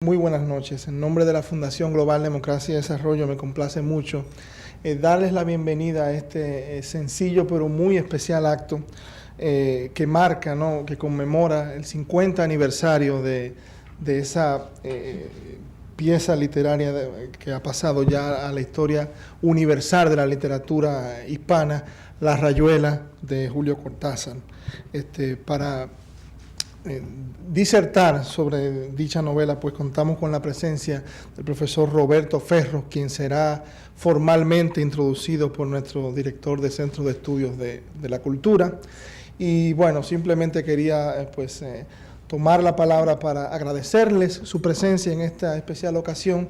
Muy buenas noches. En nombre de la Fundación Global Democracia y Desarrollo me complace mucho darles la bienvenida a este sencillo pero muy especial acto que marca, ¿no?, que conmemora el 50 aniversario de esa pieza literaria que ha pasado ya a la historia universal de la literatura hispana, La Rayuela de Julio Cortázar. Para disertar sobre dicha novela, pues contamos con la presencia del profesor Roberto Ferro, quien será formalmente introducido por nuestro director de Centro de Estudios de la Cultura. Y bueno, simplemente quería tomar la palabra para agradecerles su presencia en esta especial ocasión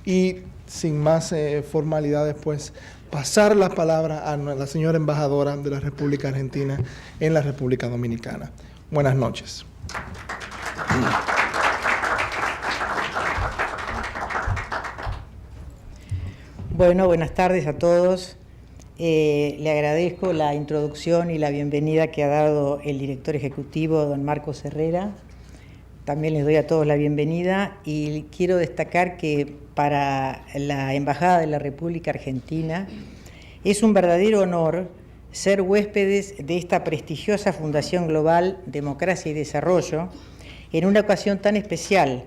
y sin más formalidades, pues pasar la palabra a la señora embajadora de la República Argentina en la República Dominicana. Buenas noches. Bueno, buenas tardes a todos. Le agradezco la introducción y la bienvenida que ha dado el director ejecutivo, don Marcos Herrera. También les doy a todos la bienvenida y quiero destacar que para la Embajada de la República Argentina es un verdadero honor ser huéspedes de esta prestigiosa Fundación Global Democracia y Desarrollo en una ocasión tan especial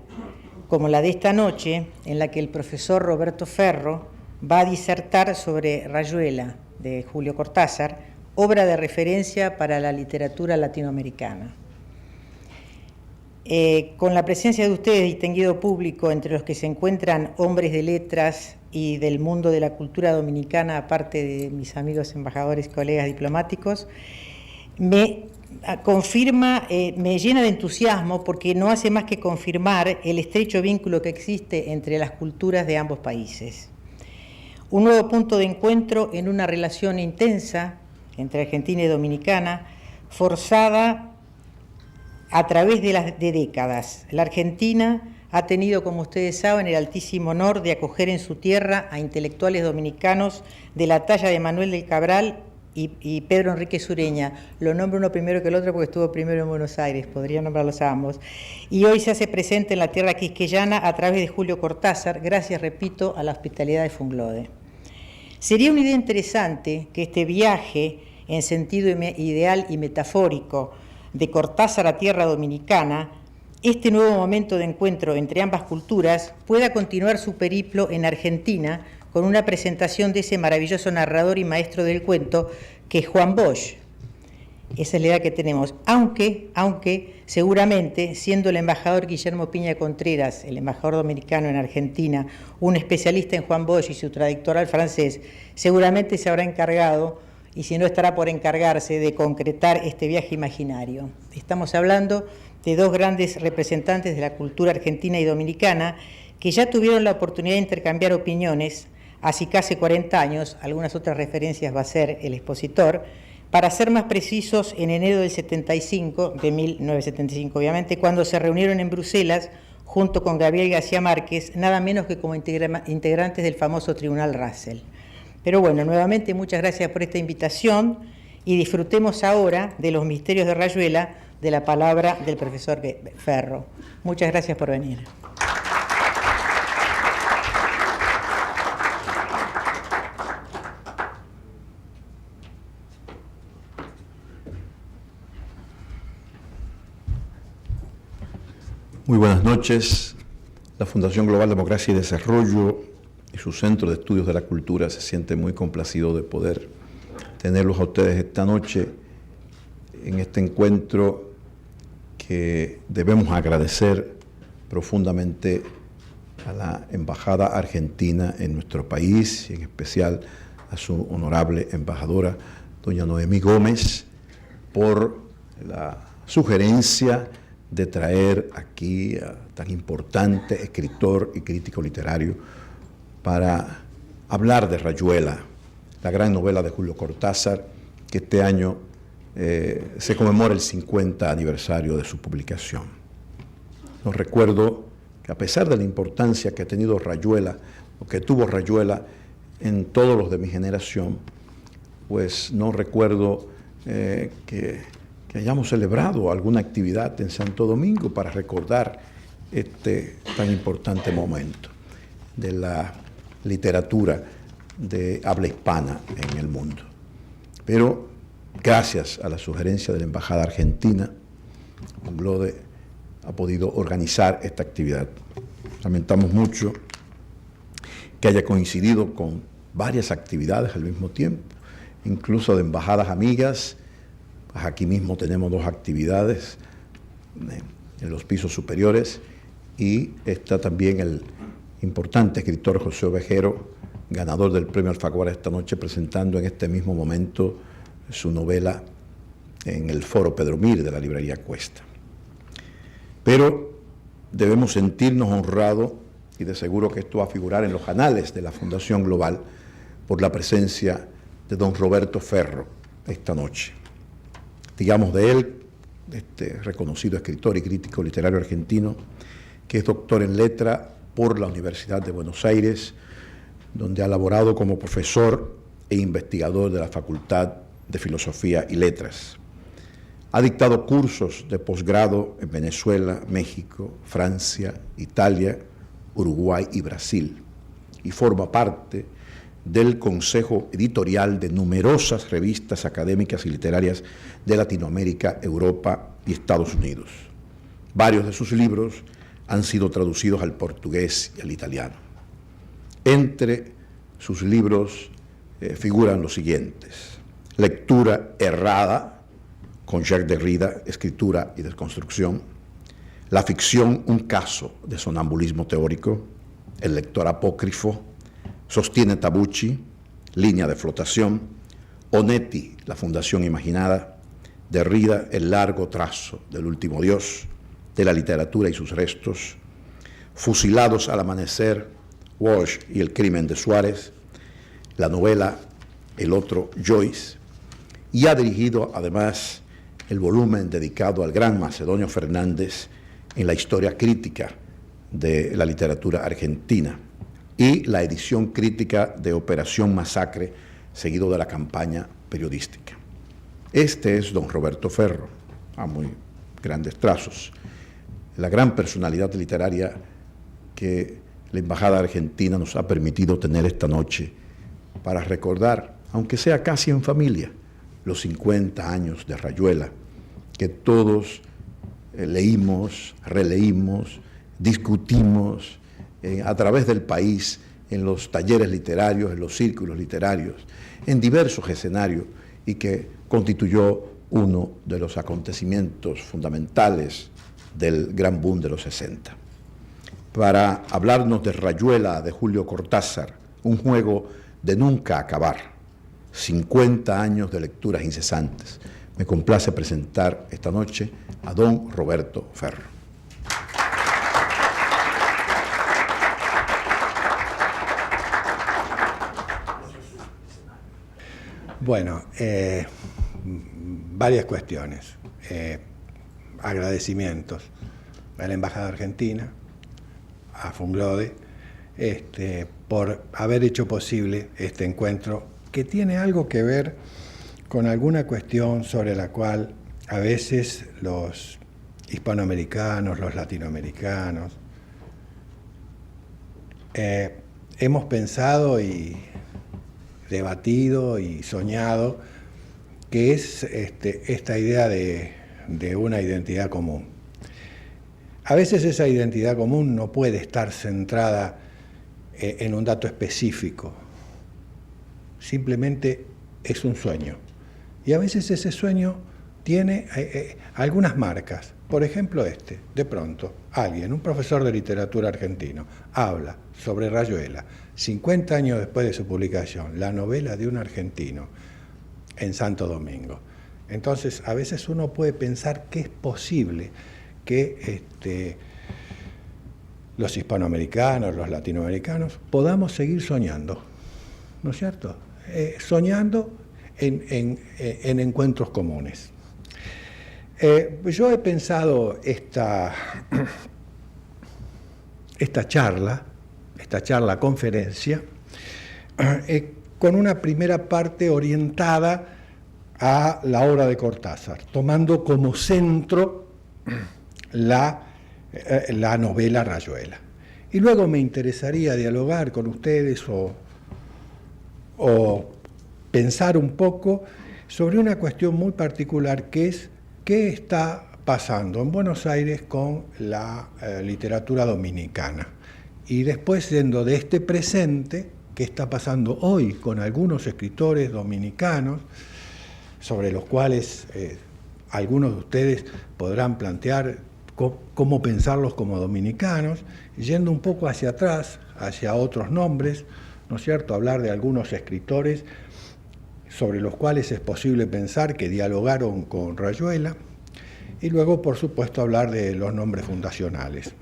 como la de esta noche, en la que el profesor Roberto Ferro va a disertar sobre Rayuela, de Julio Cortázar, obra de referencia para la literatura latinoamericana. Con la presencia de ustedes, distinguido público, entre los que se encuentran hombres de letras y del mundo de la cultura dominicana, aparte de mis amigos embajadores, colegas diplomáticos, me llena de entusiasmo porque no hace más que confirmar el estrecho vínculo que existe entre las culturas de ambos países. Un nuevo punto de encuentro en una relación intensa entre Argentina y Dominicana, forzada a través de décadas. La Argentina ha tenido, como ustedes saben, el altísimo honor de acoger en su tierra a intelectuales dominicanos de la talla de Manuel del Cabral y Pedro Enrique Sureña. Lo nombro uno primero que el otro porque estuvo primero en Buenos Aires, podría nombrarlos a ambos. Y hoy se hace presente en la tierra quisqueyana a través de Julio Cortázar, gracias, repito, a la hospitalidad de Funglode. Sería una idea interesante que este viaje en sentido ideal y metafórico de Cortázar a tierra dominicana, este nuevo momento de encuentro entre ambas culturas, pueda continuar su periplo en Argentina con una presentación de ese maravilloso narrador y maestro del cuento que es Juan Bosch. Esa es la idea que tenemos, aunque seguramente, siendo el embajador Guillermo Piña Contreras, el embajador dominicano en Argentina, un especialista en Juan Bosch y su traductor al francés, seguramente se habrá encargado, y si no estará por encargarse, de concretar este viaje imaginario. Estamos hablando de dos grandes representantes de la cultura argentina y dominicana que ya tuvieron la oportunidad de intercambiar opiniones hace casi 40 años, algunas otras referencias va a ser el expositor, para ser más precisos, en enero del 75, de 1975 obviamente, cuando se reunieron en Bruselas junto con Gabriel García Márquez, nada menos que como integrantes del famoso Tribunal Russell. Pero bueno, nuevamente muchas gracias por esta invitación y disfrutemos ahora de los misterios de Rayuela, de la palabra del profesor Ferro. Muchas gracias por venir. Muy buenas noches. La Fundación Global Democracia y Desarrollo y su Centro de Estudios de la Cultura se siente muy complacido de poder tenerlos a ustedes esta noche en este encuentro que debemos agradecer profundamente a la Embajada Argentina en nuestro país y en especial a su honorable embajadora, doña Noemí Gómez, por la sugerencia de traer aquí a tan importante escritor y crítico literario para hablar de Rayuela, la gran novela de Julio Cortázar, que este año se conmemora el 50 aniversario de su publicación. Nos recuerdo que a pesar de la importancia que ha tenido Rayuela, o que tuvo Rayuela en todos los de mi generación, pues no recuerdo que hayamos celebrado alguna actividad en Santo Domingo para recordar este tan importante momento de la literatura de habla hispana en el mundo. Pero gracias a la sugerencia de la Embajada Argentina, UNGLODE ha podido organizar esta actividad. Lamentamos mucho que haya coincidido con varias actividades al mismo tiempo, incluso de embajadas amigas. Pues aquí mismo tenemos 2 actividades en los pisos superiores, y está también el importante escritor José Ovejero, ganador del Premio Alfaguara esta noche, presentando en este mismo momento su novela en el Foro Pedro Mir de la Librería Cuesta. Pero debemos sentirnos honrados, y de seguro que esto va a figurar en los anales de la Fundación Global, por la presencia de don Roberto Ferro esta noche. Digamos de él, este reconocido escritor y crítico literario argentino, que es doctor en letra por la Universidad de Buenos Aires, donde ha laborado como profesor e investigador de la Facultad de Filosofía y Letras. Ha dictado cursos de posgrado en Venezuela, México, Francia, Italia, Uruguay y Brasil, y forma parte del consejo editorial de numerosas revistas académicas y literarias de Latinoamérica, Europa y Estados Unidos. Varios de sus libros han sido traducidos al portugués y al italiano. Entre sus libros figuran los siguientes: Lectura errada, con Jacques Derrida, Escritura y Desconstrucción; La ficción, un caso de sonambulismo teórico; El lector apócrifo; Sostiene Tabucci, Línea de flotación; Onetti, La fundación imaginada; Derrida, El largo trazo del último Dios; De la literatura y sus restos; Fusilados al amanecer, Walsh y el crimen de Suárez; la novela El otro Joyce; y ha dirigido además el volumen dedicado al gran Macedonio Fernández en la historia crítica de la literatura argentina, y la edición crítica de Operación Masacre, seguido de la campaña periodística. Este es don Roberto Ferro, a muy grandes trazos, la gran personalidad literaria que la Embajada Argentina nos ha permitido tener esta noche para recordar, aunque sea casi en familia, los 50 años de Rayuela, que todos leímos, releímos, discutimos a través del país, en los talleres literarios, en los círculos literarios, en diversos escenarios, y que constituyó uno de los acontecimientos fundamentales del gran boom de los 60. Para hablarnos de Rayuela, de Julio Cortázar, un juego de nunca acabar, 50 años de lecturas incesantes, me complace presentar esta noche a don Roberto Ferro. Bueno, varias cuestiones. Agradecimientos a la Embajada Argentina, a FUNGLODE, por haber hecho posible este encuentro, que tiene algo que ver con alguna cuestión sobre la cual a veces los hispanoamericanos, los latinoamericanos, hemos pensado y debatido y soñado, que es esta idea de una identidad común. A veces esa identidad común no puede estar centrada en un dato específico, simplemente es un sueño. Y a veces ese sueño tiene algunas marcas. Por ejemplo, de pronto, alguien, un profesor de literatura argentino, habla sobre Rayuela, 50 años después de su publicación, la novela de un argentino en Santo Domingo. Entonces, a veces uno puede pensar que es posible que los hispanoamericanos, los latinoamericanos, podamos seguir soñando, ¿no es cierto? Soñando en encuentros comunes. Yo he pensado esta conferencia, con una primera parte orientada a la obra de Cortázar, tomando como centro la la novela Rayuela. Y luego me interesaría dialogar con ustedes o pensar un poco sobre una cuestión muy particular, que es qué está pasando en Buenos Aires con la literatura dominicana. Y después, yendo de este presente, qué está pasando hoy con algunos escritores dominicanos, sobre los cuales algunos de ustedes podrán plantear cómo pensarlos como dominicanos, yendo un poco hacia atrás, hacia otros nombres, ¿no es cierto?, hablar de algunos escritores sobre los cuales es posible pensar que dialogaron con Rayuela, y luego, por supuesto, hablar de los nombres fundacionales.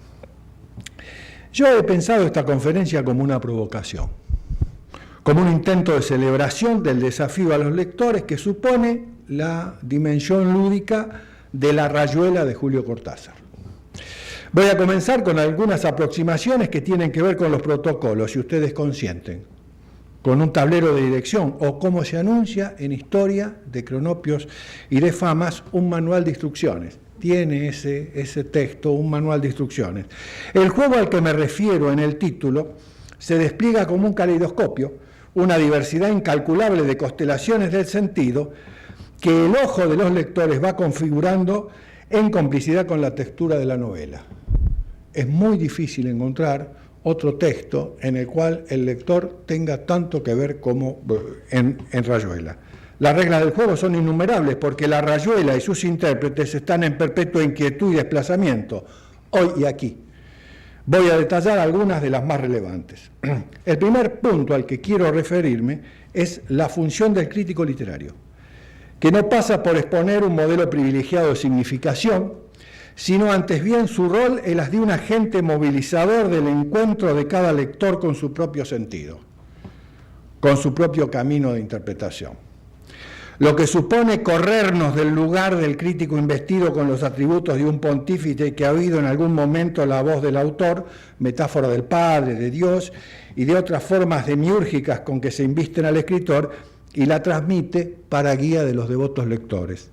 Yo he pensado esta conferencia como una provocación, como un intento de celebración del desafío a los lectores que supone la dimensión lúdica de la Rayuela de Julio Cortázar. Voy a comenzar con algunas aproximaciones que tienen que ver con los protocolos, si ustedes consienten, con un tablero de dirección o, como se anuncia en Historia de Cronopios y de Famas, un manual de instrucciones. Tiene ese texto, un manual de instrucciones. El juego al que me refiero en el título se despliega como un caleidoscopio, una diversidad incalculable de constelaciones del sentido que el ojo de los lectores va configurando en complicidad con la textura de la novela. Es muy difícil encontrar otro texto en el cual el lector tenga tanto que ver como en Rayuela. Las reglas del juego son innumerables porque la Rayuela y sus intérpretes están en perpetua inquietud y desplazamiento, hoy y aquí. Voy a detallar algunas de las más relevantes. El primer punto al que quiero referirme es la función del crítico literario, que no pasa por exponer un modelo privilegiado de significación, sino antes bien su rol es las de un agente movilizador del encuentro de cada lector con su propio sentido, con su propio camino de interpretación. Lo que supone corrernos del lugar del crítico investido con los atributos de un pontífice que ha oído en algún momento la voz del autor, metáfora del Padre, de Dios, y de otras formas demiúrgicas con que se invisten al escritor, y la transmite para guía de los devotos lectores.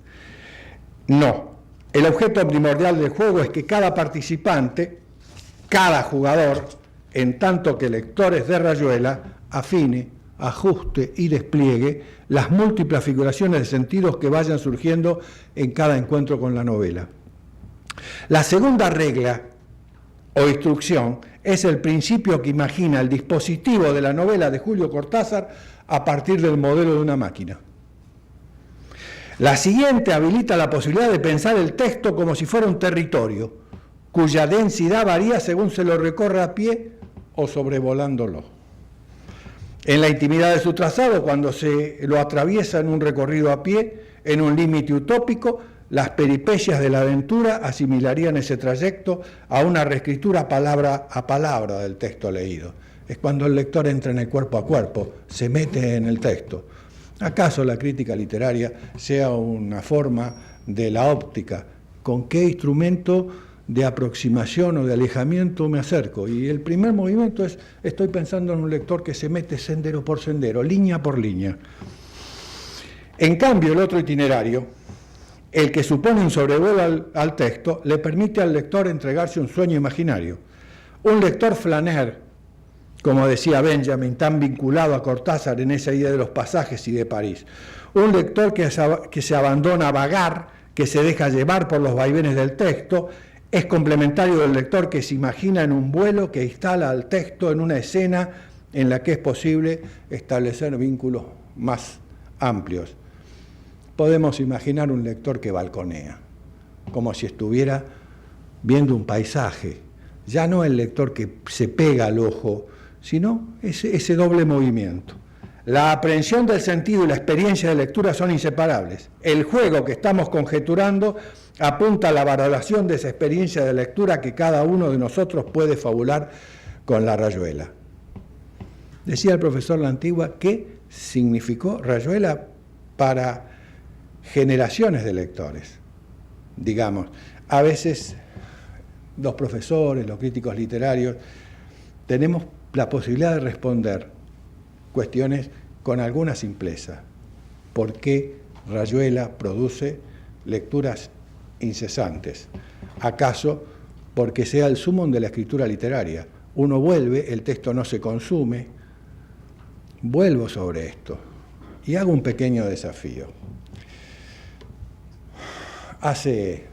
No. El objeto primordial del juego es que cada participante, cada jugador, en tanto que lectores de Rayuela, afine, ajuste y despliegue las múltiples figuraciones de sentidos que vayan surgiendo en cada encuentro con la novela. La segunda regla o instrucción es el principio que imagina el dispositivo de la novela de Julio Cortázar a partir del modelo de una máquina. La siguiente habilita la posibilidad de pensar el texto como si fuera un territorio, cuya densidad varía según se lo recorra a pie o sobrevolándolo. En la intimidad de su trazado, cuando se lo atraviesa en un recorrido a pie, en un límite utópico, las peripecias de la aventura asimilarían ese trayecto a una reescritura palabra a palabra del texto leído. Es cuando el lector entra en el cuerpo a cuerpo, se mete en el texto. ¿Acaso la crítica literaria sea una forma de la óptica? ¿Con qué instrumento de aproximación o de alejamiento me acerco? Y el primer movimiento es, estoy pensando en un lector que se mete sendero por sendero, línea por línea. En cambio, el otro itinerario, el que supone un sobrevuelo al texto, le permite al lector entregarse un sueño imaginario. Un lector flaner, como decía Benjamin, tan vinculado a Cortázar en esa idea de los pasajes y de París. Un lector que se abandona a vagar, que se deja llevar por los vaivenes del texto, es complementario del lector que se imagina en un vuelo que instala al texto en una escena en la que es posible establecer vínculos más amplios. Podemos imaginar un lector que balconea, como si estuviera viendo un paisaje, ya no el lector que se pega al ojo, sino ese doble movimiento. La aprehensión del sentido y la experiencia de lectura son inseparables. El juego que estamos conjeturando apunta a la valoración de esa experiencia de lectura que cada uno de nosotros puede fabular con la Rayuela. Decía el profesor La Antigua qué significó Rayuela para generaciones de lectores. Digamos, a veces los profesores, los críticos literarios, tenemos la posibilidad de responder cuestiones con alguna simpleza. ¿Por qué Rayuela produce lecturas incesantes? ¿Acaso porque sea el sumum de la escritura literaria. Uno vuelve, el texto no se consume. Vuelvo sobre esto y hago un pequeño desafío. Hace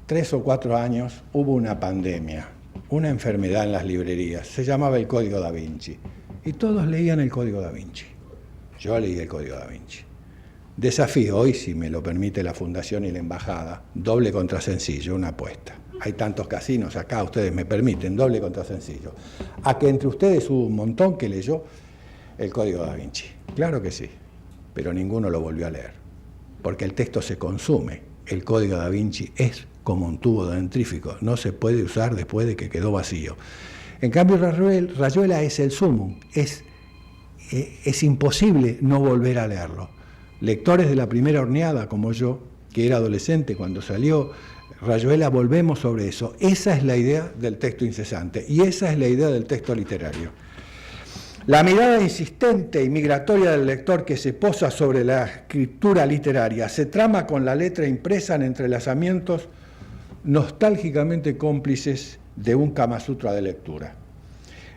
3 o 4 años hubo una pandemia, una enfermedad en las librerías, se llamaba el Código Da Vinci, y todos leían el Código Da Vinci. Yo leí el Código Da Vinci. Desafío hoy, si me lo permite la Fundación y la Embajada, doble contra sencillo, una apuesta. Hay tantos casinos acá, ustedes me permiten, doble contra sencillo. A que entre ustedes hubo un montón que leyó el Código Da Vinci. Claro que sí, pero ninguno lo volvió a leer, porque el texto se consume. El Código Da Vinci es como un tubo dentrífico, no se puede usar después de que quedó vacío. En cambio, Rayuela es el sumum, es imposible no volver a leerlo. Lectores de la primera horneada, como yo, que era adolescente cuando salió Rayuela, volvemos sobre eso. Esa es la idea del texto incesante y esa es la idea del texto literario. La mirada insistente y migratoria del lector que se posa sobre la escritura literaria se trama con la letra impresa en entrelazamientos nostálgicamente cómplices de un Kama Sutra de lectura,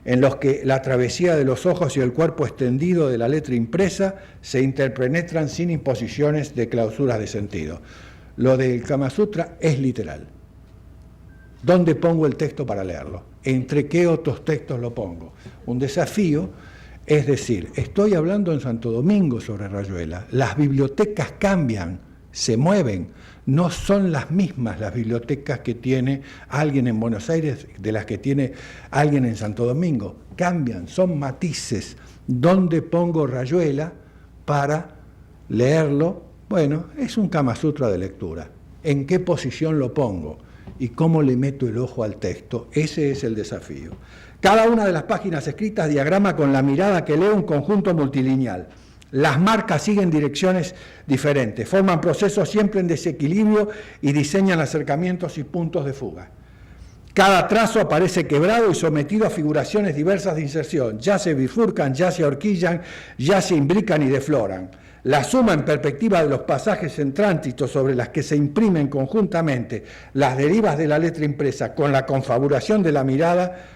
en los que la travesía de los ojos y el cuerpo extendido de la letra impresa se interpenetran sin imposiciones de clausuras de sentido. Lo del Kama Sutra es literal. ¿Dónde pongo el texto para leerlo? ¿Entre qué otros textos lo pongo? Un desafío, es decir, estoy hablando en Santo Domingo sobre Rayuela. Las bibliotecas cambian, se mueven, no son las mismas las bibliotecas que tiene alguien en Buenos Aires de las que tiene alguien en Santo Domingo. Cambian, son matices. ¿Dónde pongo Rayuela para leerlo? Bueno, es un Kama Sutra de lectura. ¿En qué posición lo pongo? ¿Y cómo le meto el ojo al texto? Ese es el desafío. Cada una de las páginas escritas diagrama con la mirada que lee un conjunto multilineal. Las marcas siguen direcciones diferentes, forman procesos siempre en desequilibrio y diseñan acercamientos y puntos de fuga. Cada trazo aparece quebrado y sometido a figuraciones diversas de inserción. Ya se bifurcan, ya se ahorquillan, ya se imbrican y defloran. La suma en perspectiva de los pasajes en tránsito sobre las que se imprimen conjuntamente las derivas de la letra impresa con la confabulación de la mirada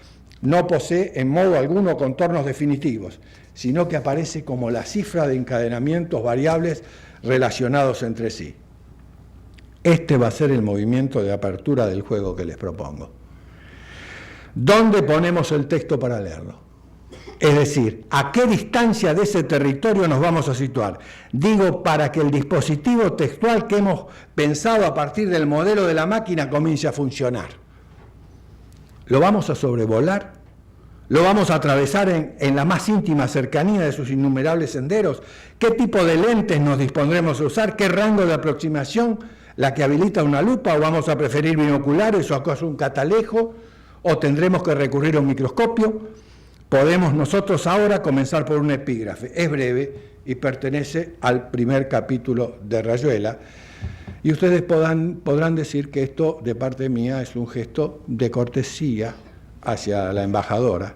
no posee en modo alguno contornos definitivos, sino que aparece como la cifra de encadenamientos variables relacionados entre sí. Este va a ser el movimiento de apertura del juego que les propongo. ¿Dónde ponemos el texto para leerlo? Es decir, ¿a qué distancia de ese territorio nos vamos a situar? Digo, para que el dispositivo textual que hemos pensado a partir del modelo de la máquina comience a funcionar. ¿Lo vamos a sobrevolar? ¿Lo vamos a atravesar en la más íntima cercanía de sus innumerables senderos? ¿Qué tipo de lentes nos dispondremos a usar? ¿Qué rango de aproximación? ¿La que habilita una lupa o vamos a preferir binoculares o acaso un catalejo? ¿O tendremos que recurrir a un microscopio? Podemos nosotros ahora comenzar por un epígrafe. Es breve y pertenece al primer capítulo de Rayuela. Y ustedes podrán decir que esto de parte mía es un gesto de cortesía hacia la embajadora.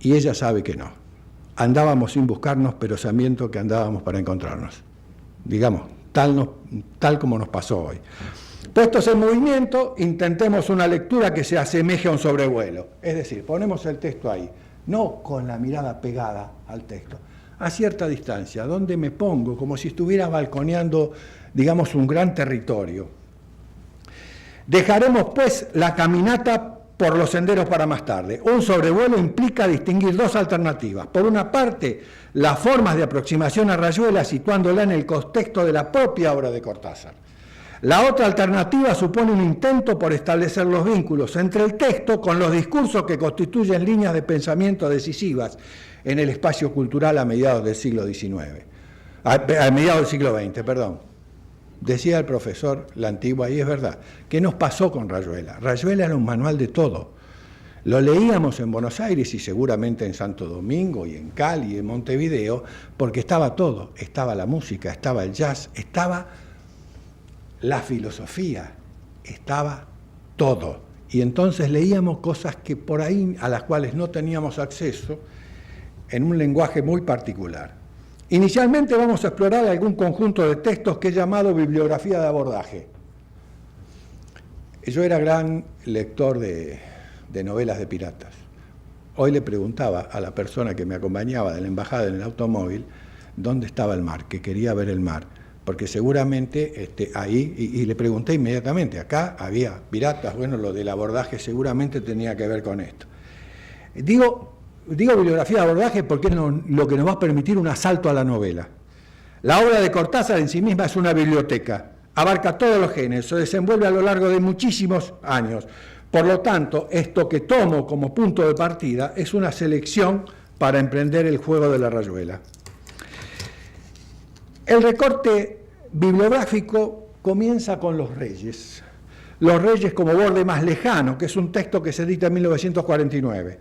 Y ella sabe que no. Andábamos sin buscarnos, pero sabiendo que andábamos para encontrarnos. Digamos, tal como nos pasó hoy. Puestos en movimiento, intentemos una lectura que se asemeje a un sobrevuelo. Es decir, ponemos el texto ahí, no con la mirada pegada al texto, a cierta distancia, donde me pongo, como si estuviera balconeando, digamos, un gran territorio. Dejaremos, pues, la caminata por los senderos para más tarde. Un sobrevuelo implica distinguir dos alternativas. Por una parte, las formas de aproximación a Rayuela, situándola en el contexto de la propia obra de Cortázar. La otra alternativa supone un intento por establecer los vínculos entre el texto con los discursos que constituyen líneas de pensamiento decisivas en el espacio cultural a mediados del siglo XIX. A mediados del siglo XX, perdón. Decía el profesor La Antigua, y es verdad, ¿qué nos pasó con Rayuela? Rayuela era un manual de todo. Lo leíamos en Buenos Aires y seguramente en Santo Domingo y en Cali y en Montevideo, porque estaba todo. Estaba la música, estaba el jazz, estaba la filosofía, estaba todo. Y entonces leíamos cosas que por ahí, a las cuales no teníamos acceso, en un lenguaje muy particular. Inicialmente vamos a explorar algún conjunto de textos que he llamado bibliografía de abordaje. Yo era gran lector de novelas de piratas. Hoy le preguntaba a la persona que me acompañaba de la embajada en el automóvil dónde estaba el mar, que quería ver el mar, porque seguramente ahí, y le pregunté inmediatamente, acá había piratas, bueno, lo del abordaje seguramente tenía que ver con esto. Digo bibliografía de abordaje porque es lo que nos va a permitir un asalto a la novela. La obra de Cortázar en sí misma es una biblioteca, abarca todos los géneros, se desenvuelve a lo largo de muchísimos años. Por lo tanto, esto que tomo como punto de partida es una selección para emprender el juego de la rayuela. El recorte bibliográfico comienza con Los Reyes. Los Reyes como borde más lejano, que es un texto que se edita en 1949.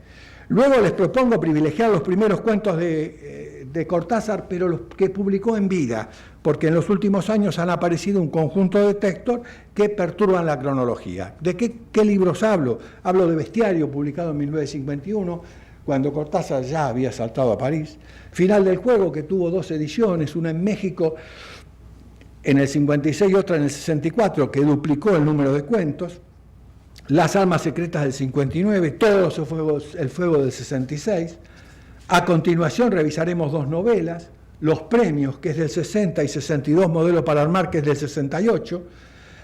Luego les propongo privilegiar los primeros cuentos de Cortázar, pero los que publicó en vida, porque en los últimos años han aparecido un conjunto de textos que perturban la cronología. ¿De qué libros hablo? Hablo de Bestiario, publicado en 1951, cuando Cortázar ya había saltado a París. Final del Juego, que tuvo 2 ediciones, una en México en el 56 y otra en el 64, que duplicó el número de cuentos. Las Armas Secretas del 59, Todos el Fuego del 66. A continuación revisaremos 2 novelas, Los Premios, que es del 60, y 62, Modelo para armar, que es del 68.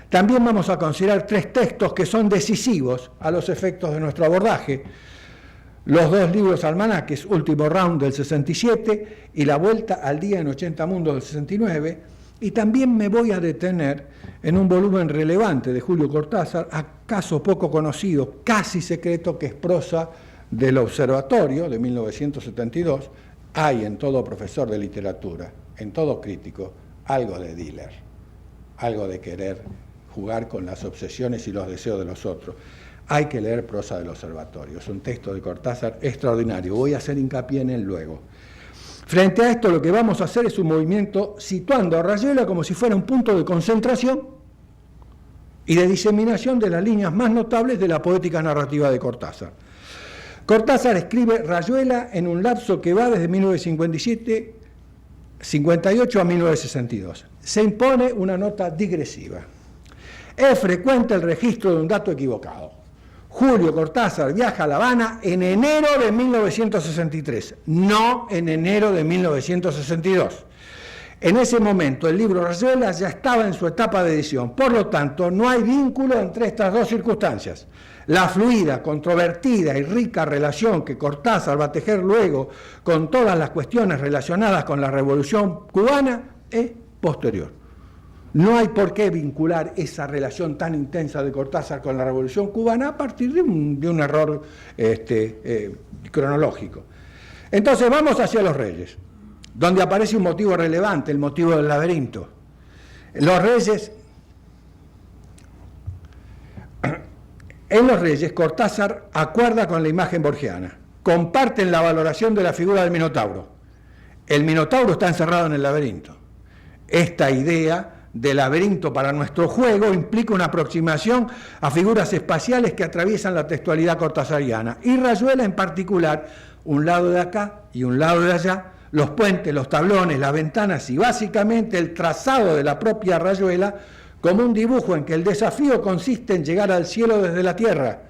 También vamos a considerar 3 textos que son decisivos a los efectos de nuestro abordaje. Los 2 libros almanaques, Último Round del 67 y La Vuelta al Día en 80 Mundos del 69. Y también me voy a detener en un volumen relevante de Julio Cortázar, acaso poco conocido, casi secreto, que es Prosa del Observatorio, de 1972. Hay en todo profesor de literatura, en todo crítico, algo de dealer, algo de querer jugar con las obsesiones y los deseos de los otros. Hay que leer Prosa del Observatorio, es un texto de Cortázar extraordinario, voy a hacer hincapié en él luego. Frente a esto, lo que vamos a hacer es un movimiento situando a Rayuela como si fuera un punto de concentración y de diseminación de las líneas más notables de la poética narrativa de Cortázar. Cortázar escribe Rayuela en un lapso que va desde 1958 a 1962. Se impone una nota digresiva. Es frecuente el registro de un dato equivocado. Julio Cortázar viaja a La Habana en enero de 1963, no en enero de 1962. En ese momento el libro Rayuela ya estaba en su etapa de edición, por lo tanto no hay vínculo entre estas 2 circunstancias. La fluida, controvertida y rica relación que Cortázar va a tejer luego con todas las cuestiones relacionadas con la Revolución Cubana es posterior. No hay por qué vincular esa relación tan intensa de Cortázar con la Revolución Cubana a partir de un error cronológico. Entonces vamos hacia Los Reyes, donde aparece un motivo relevante, el motivo del laberinto. En Los Reyes, Cortázar acuerda con la imagen borgiana, comparten la valoración de la figura del Minotauro. El Minotauro está encerrado en el laberinto. Esta idea de laberinto para nuestro juego implica una aproximación a figuras espaciales que atraviesan la textualidad cortázariana, y Rayuela en particular, un lado de acá y un lado de allá, los puentes, los tablones, las ventanas y básicamente el trazado de la propia Rayuela como un dibujo en que el desafío consiste en llegar al cielo desde la tierra,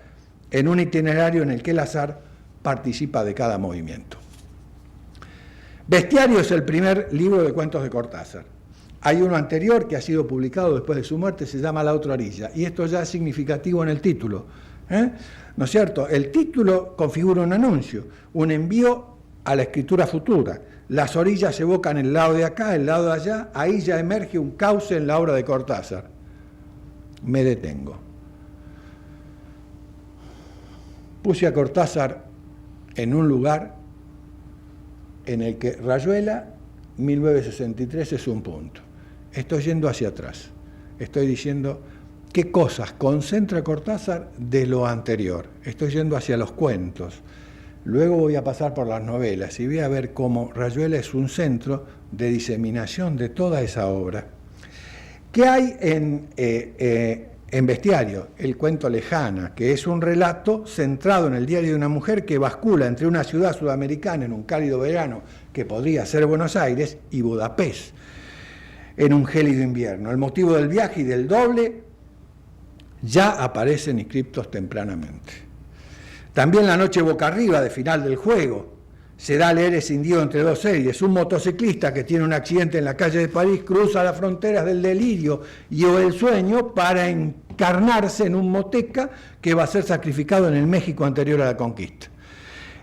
en un itinerario en el que el azar participa de cada movimiento. Bestiario es el primer libro de cuentos de Cortázar. Hay uno anterior que ha sido publicado después de su muerte, se llama La otra orilla, y esto ya es significativo en el título, ¿no es cierto? El título configura un anuncio, un envío a la escritura futura. Las orillas evocan el lado de acá, el lado de allá, ahí ya emerge un cauce en la obra de Cortázar. Me detengo. Puse a Cortázar en un lugar en el que Rayuela, 1963, es un punto. Estoy yendo hacia atrás. Estoy diciendo qué cosas concentra Cortázar de lo anterior. Estoy yendo hacia los cuentos. Luego voy a pasar por las novelas y voy a ver cómo Rayuela es un centro de diseminación de toda esa obra. ¿Qué hay en Bestiario? El cuento Lejana, que es un relato centrado en el diario de una mujer que bascula entre una ciudad sudamericana en un cálido verano, que podría ser Buenos Aires, y Budapest, en un gélido invierno. El motivo del viaje y del doble ya aparecen inscriptos tempranamente. También la noche boca arriba de final del juego se da a leer escindido entre dos series. Un motociclista que tiene un accidente en la calle de París cruza las fronteras del delirio y o el sueño para encarnarse en un moteca que va a ser sacrificado en el México anterior a la conquista.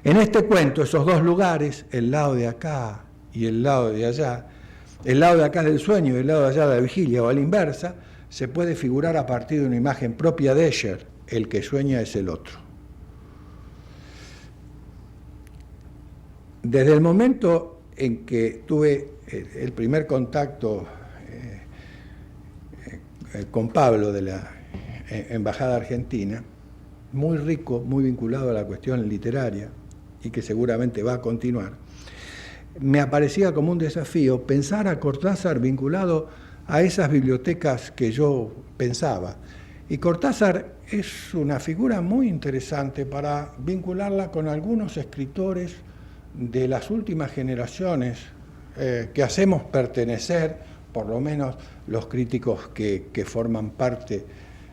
En este cuento, esos dos lugares, el lado de acá y el lado de allá, el lado de acá del sueño y el lado de allá de la vigilia, o a la inversa, se puede figurar a partir de una imagen propia de Escher: el que sueña es el otro. Desde el momento en que tuve el primer contacto con Pablo de la Embajada Argentina, muy rico, muy vinculado a la cuestión literaria y que seguramente va a continuar, me aparecía como un desafío pensar a Cortázar vinculado a esas bibliotecas que yo pensaba. Y Cortázar es una figura muy interesante para vincularla con algunos escritores de las últimas generaciones que hacemos pertenecer, por lo menos los críticos que forman parte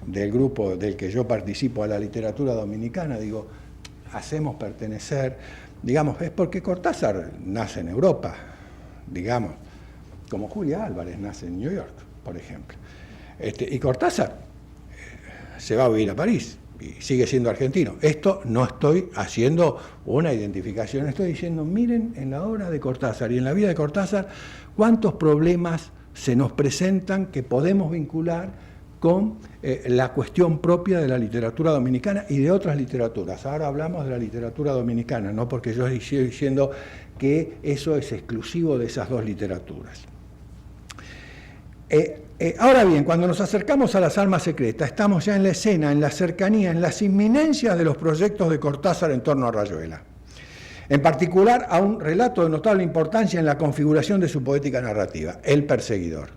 del grupo del que yo participo, a la literatura dominicana, digo, hacemos pertenecer, digamos, es porque Cortázar nace en Europa, digamos, como Julia Álvarez nace en New York, por ejemplo. Y Cortázar se va a vivir a París y sigue siendo argentino. Esto no estoy haciendo una identificación, estoy diciendo, miren en la obra de Cortázar y en la vida de Cortázar cuántos problemas se nos presentan que podemos vincular con la cuestión propia de la literatura dominicana y de otras literaturas. Ahora hablamos de la literatura dominicana, no porque yo estoy diciendo que eso es exclusivo de esas dos literaturas. Ahora bien, cuando nos acercamos a las armas secretas, estamos ya en la escena, en la cercanía, en las inminencias de los proyectos de Cortázar en torno a Rayuela. En particular, a un relato de notable importancia en la configuración de su poética narrativa, El perseguidor.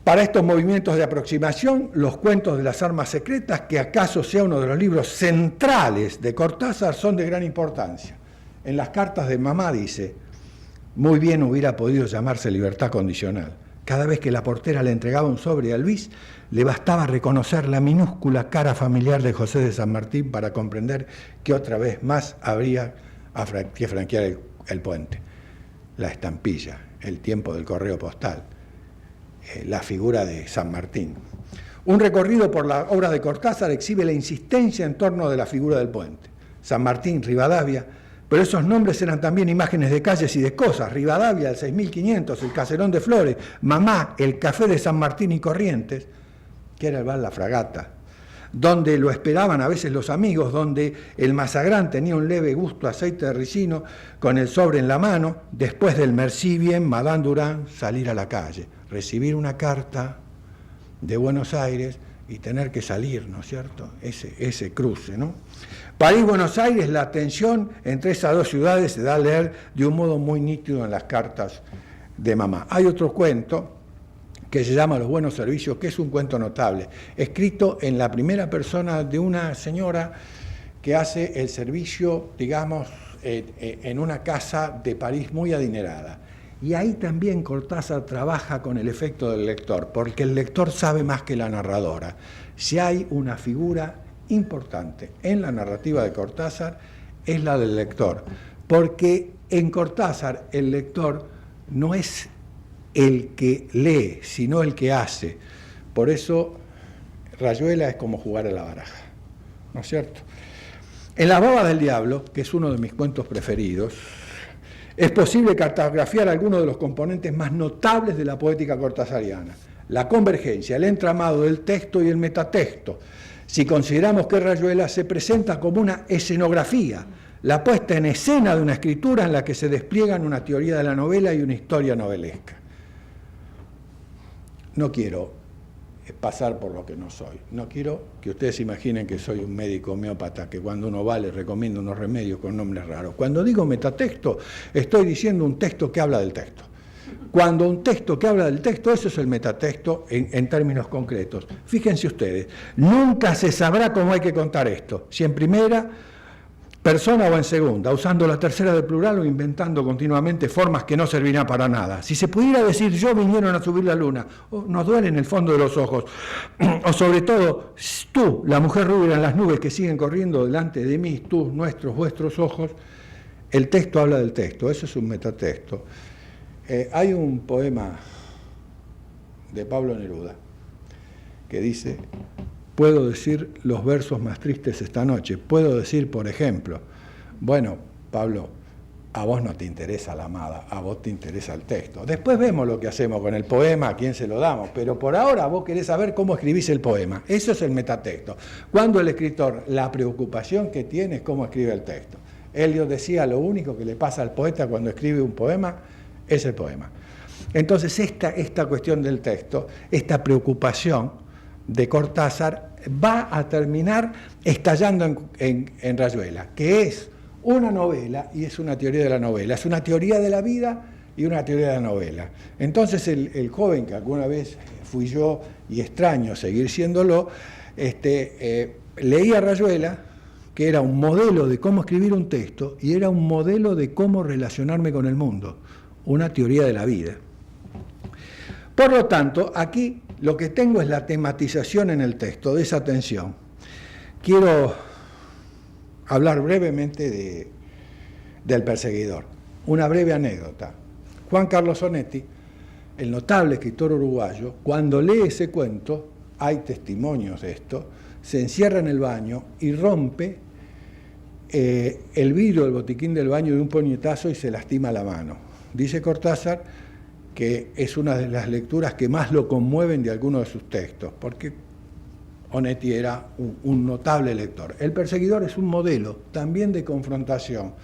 Para estos movimientos de aproximación, los cuentos de las armas secretas, que acaso sea uno de los libros centrales de Cortázar, son de gran importancia. En las cartas de mamá dice: muy bien hubiera podido llamarse libertad condicional. Cada vez que la portera le entregaba un sobre a Luis, le bastaba reconocer la minúscula cara familiar de José de San Martín para comprender que otra vez más habría que franquear el puente. La estampilla, el tiempo del correo postal, la figura de San Martín. Un recorrido por la obra de Cortázar exhibe la insistencia en torno de la figura del puente. San Martín, Rivadavia, pero esos nombres eran también imágenes de calles y de cosas. Rivadavia, el 6500, el Caserón de Flores, Mamá, el Café de San Martín y Corrientes, que era el bar La Fragata, donde lo esperaban a veces los amigos, donde el mazagrán tenía un leve gusto a aceite de ricino con el sobre en la mano, después del merci bien, Madame Durán, salir a la calle, recibir una carta de Buenos Aires y tener que salir, ¿no es cierto? Ese cruce, ¿no? París-Buenos Aires, la tensión entre esas dos ciudades se da a leer de un modo muy nítido en las cartas de mamá. Hay otro cuento que se llama Los buenos servicios, que es un cuento notable, escrito en la primera persona de una señora que hace el servicio, digamos, en una casa de París muy adinerada. Y ahí también Cortázar trabaja con el efecto del lector, porque el lector sabe más que la narradora. Si hay una figura importante en la narrativa de Cortázar, es la del lector, porque en Cortázar el lector no es el que lee, sino el que hace. Por eso Rayuela es como jugar a la baraja, ¿no es cierto? En La baba del diablo, que es uno de mis cuentos preferidos, es posible cartografiar algunos de los componentes más notables de la poética cortázariana: la convergencia, el entramado del texto y el metatexto. Si consideramos que Rayuela se presenta como una escenografía, la puesta en escena de una escritura en la que se despliegan una teoría de la novela y una historia novelesca. No quiero pasar por lo que no soy. No quiero que ustedes imaginen que soy un médico homeópata que cuando uno va le recomienda unos remedios con nombres raros. Cuando digo metatexto, estoy diciendo un texto que habla del texto. Cuando un texto que habla del texto, eso es el metatexto en términos concretos. Fíjense ustedes, nunca se sabrá cómo hay que contar esto. Si en primera persona o en segunda, usando la tercera del plural o inventando continuamente formas que no servirán para nada. Si se pudiera decir yo vinieron a subir la luna, nos duele en el fondo de los ojos, o sobre todo tú, la mujer rubia en las nubes que siguen corriendo delante de mí, tus, nuestros, vuestros ojos, el texto habla del texto, eso es un metatexto. Hay un poema de Pablo Neruda que dice: puedo decir los versos más tristes esta noche, puedo decir, por ejemplo, bueno, Pablo, a vos no te interesa la amada, a vos te interesa el texto. Después vemos lo que hacemos con el poema, a quién se lo damos, pero por ahora vos querés saber cómo escribís el poema. Eso es el metatexto. Cuando el escritor, la preocupación que tiene es cómo escribe el texto. Eliot decía, lo único que le pasa al poeta cuando escribe un poema es el poema. Entonces esta cuestión del texto, esta preocupación de Cortázar va a terminar estallando en Rayuela, que es una novela y es una teoría de la novela, es una teoría de la vida y una teoría de la novela. Entonces el joven que alguna vez fui yo y extraño seguir siéndolo, leía Rayuela, que era un modelo de cómo escribir un texto y era un modelo de cómo relacionarme con el mundo, una teoría de la vida. Por lo tanto, aquí lo que tengo es la tematización en el texto de esa tensión. Quiero hablar brevemente del perseguidor. Una breve anécdota. Juan Carlos Onetti, el notable escritor uruguayo, cuando lee ese cuento, hay testimonios de esto, se encierra en el baño y rompe el vidrio del botiquín del baño de un puñetazo y se lastima la mano. Dice Cortázar que es una de las lecturas que más lo conmueven de alguno de sus textos, porque Onetti era un notable lector. El perseguidor es un modelo también de confrontación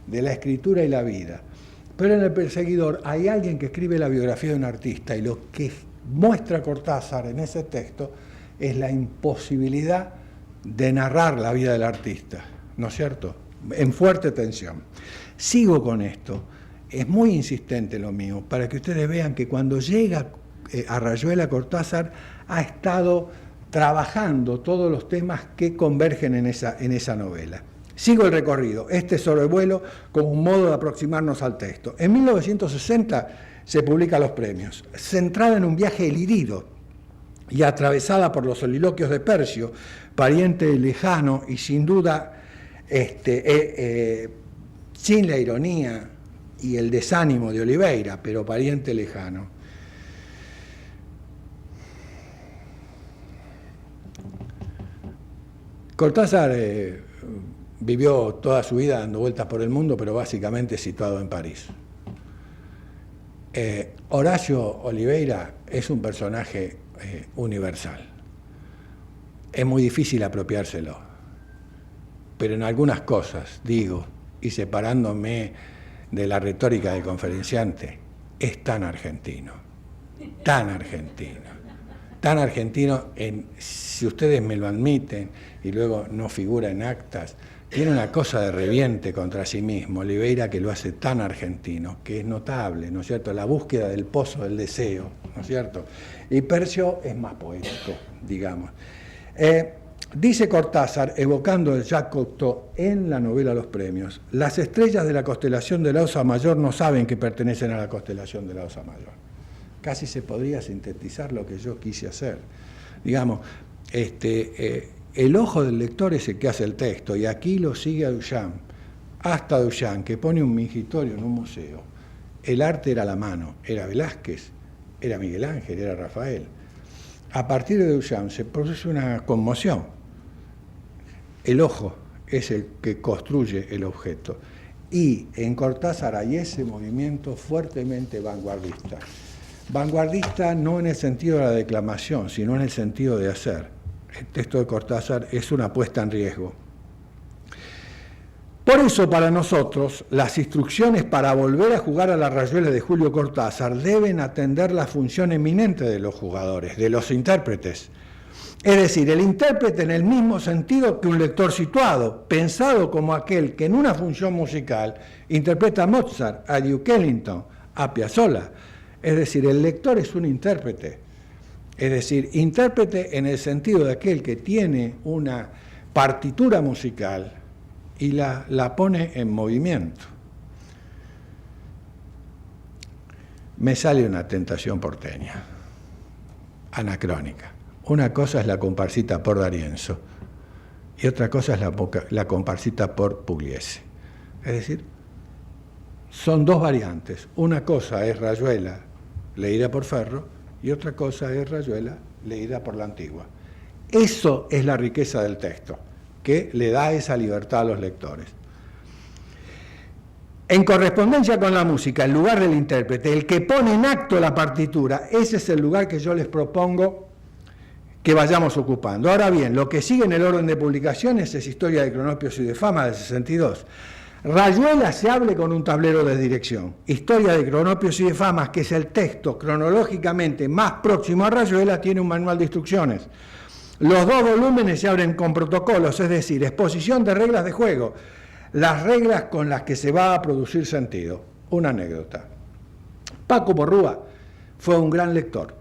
de la escritura y la vida, pero en el perseguidor hay alguien que escribe la biografía de un artista y lo que muestra Cortázar en ese texto es la imposibilidad de narrar la vida del artista, ¿no es cierto? En fuerte tensión. Sigo con esto. Es muy insistente lo mío, para que ustedes vean que cuando llega a Rayuela Cortázar ha estado trabajando todos los temas que convergen en esa novela. Sigo el recorrido, este sobrevuelo como un modo de aproximarnos al texto. En 1960 se publica Los Premios, centrada en un viaje elidido y atravesada por los soliloquios de Percio, pariente lejano y sin duda sin la ironía y el desánimo de Oliveira, pero pariente lejano. Cortázar vivió toda su vida dando vueltas por el mundo, pero básicamente situado en París. Horacio Oliveira es un personaje universal. Es muy difícil apropiárselo, pero en algunas cosas, digo, y separándome de la retórica del conferenciante, es tan argentino, si ustedes me lo admiten y luego no figura en actas, tiene una cosa de reviente contra sí mismo, Oliveira, que lo hace tan argentino, que es notable, ¿no es cierto?, la búsqueda del pozo del deseo, ¿no es cierto?, y Percio es más poético, digamos. Dice Cortázar, evocando el Jacques Cocteau en la novela Los Premios, las estrellas de la constelación de la Osa Mayor no saben que pertenecen a la constelación de la Osa Mayor. Casi se podría sintetizar lo que yo quise hacer. Digamos, el ojo del lector es el que hace el texto, y aquí lo sigue a Duchamp, hasta Duchamp, que pone un mingitorio en un museo. El arte era la mano, era Velázquez, era Miguel Ángel, era Rafael. A partir de Duchamp se produce una conmoción. El ojo es el que construye el objeto. Y en Cortázar hay ese movimiento fuertemente vanguardista. Vanguardista no en el sentido de la declamación, sino en el sentido de hacer. El texto de Cortázar es una puesta en riesgo. Por eso, para nosotros, las instrucciones para volver a jugar a la Rayuela de Julio Cortázar deben atender la función eminente de los jugadores, de los intérpretes. Es decir, el intérprete en el mismo sentido que un lector situado, pensado como aquel que en una función musical interpreta a Mozart, a Duke Ellington, a Piazzolla. Es decir, el lector es un intérprete. Es decir, intérprete en el sentido de aquel que tiene una partitura musical y la pone en movimiento. Me sale una tentación porteña, anacrónica. Una cosa es la comparsita por D'Arienzo y otra cosa es la comparsita por Pugliese. Es decir, son dos variantes. Una cosa es Rayuela, leída por Ferro, y otra cosa es Rayuela, leída por la Antigua. Eso es la riqueza del texto, que le da esa libertad a los lectores. En correspondencia con la música, el lugar del intérprete, el que pone en acto la partitura, ese es el lugar que yo les propongo que vayamos ocupando. Ahora bien, lo que sigue en el orden de publicaciones es Historia de Cronopios y de Fama del 62. Rayuela se abre con un tablero de dirección. Historia de Cronopios y de Famas, que es el texto cronológicamente más próximo a Rayuela, tiene un manual de instrucciones. Los dos volúmenes se abren con protocolos, es decir, exposición de reglas de juego, las reglas con las que se va a producir sentido. Una anécdota. Paco Porrúa fue un gran lector.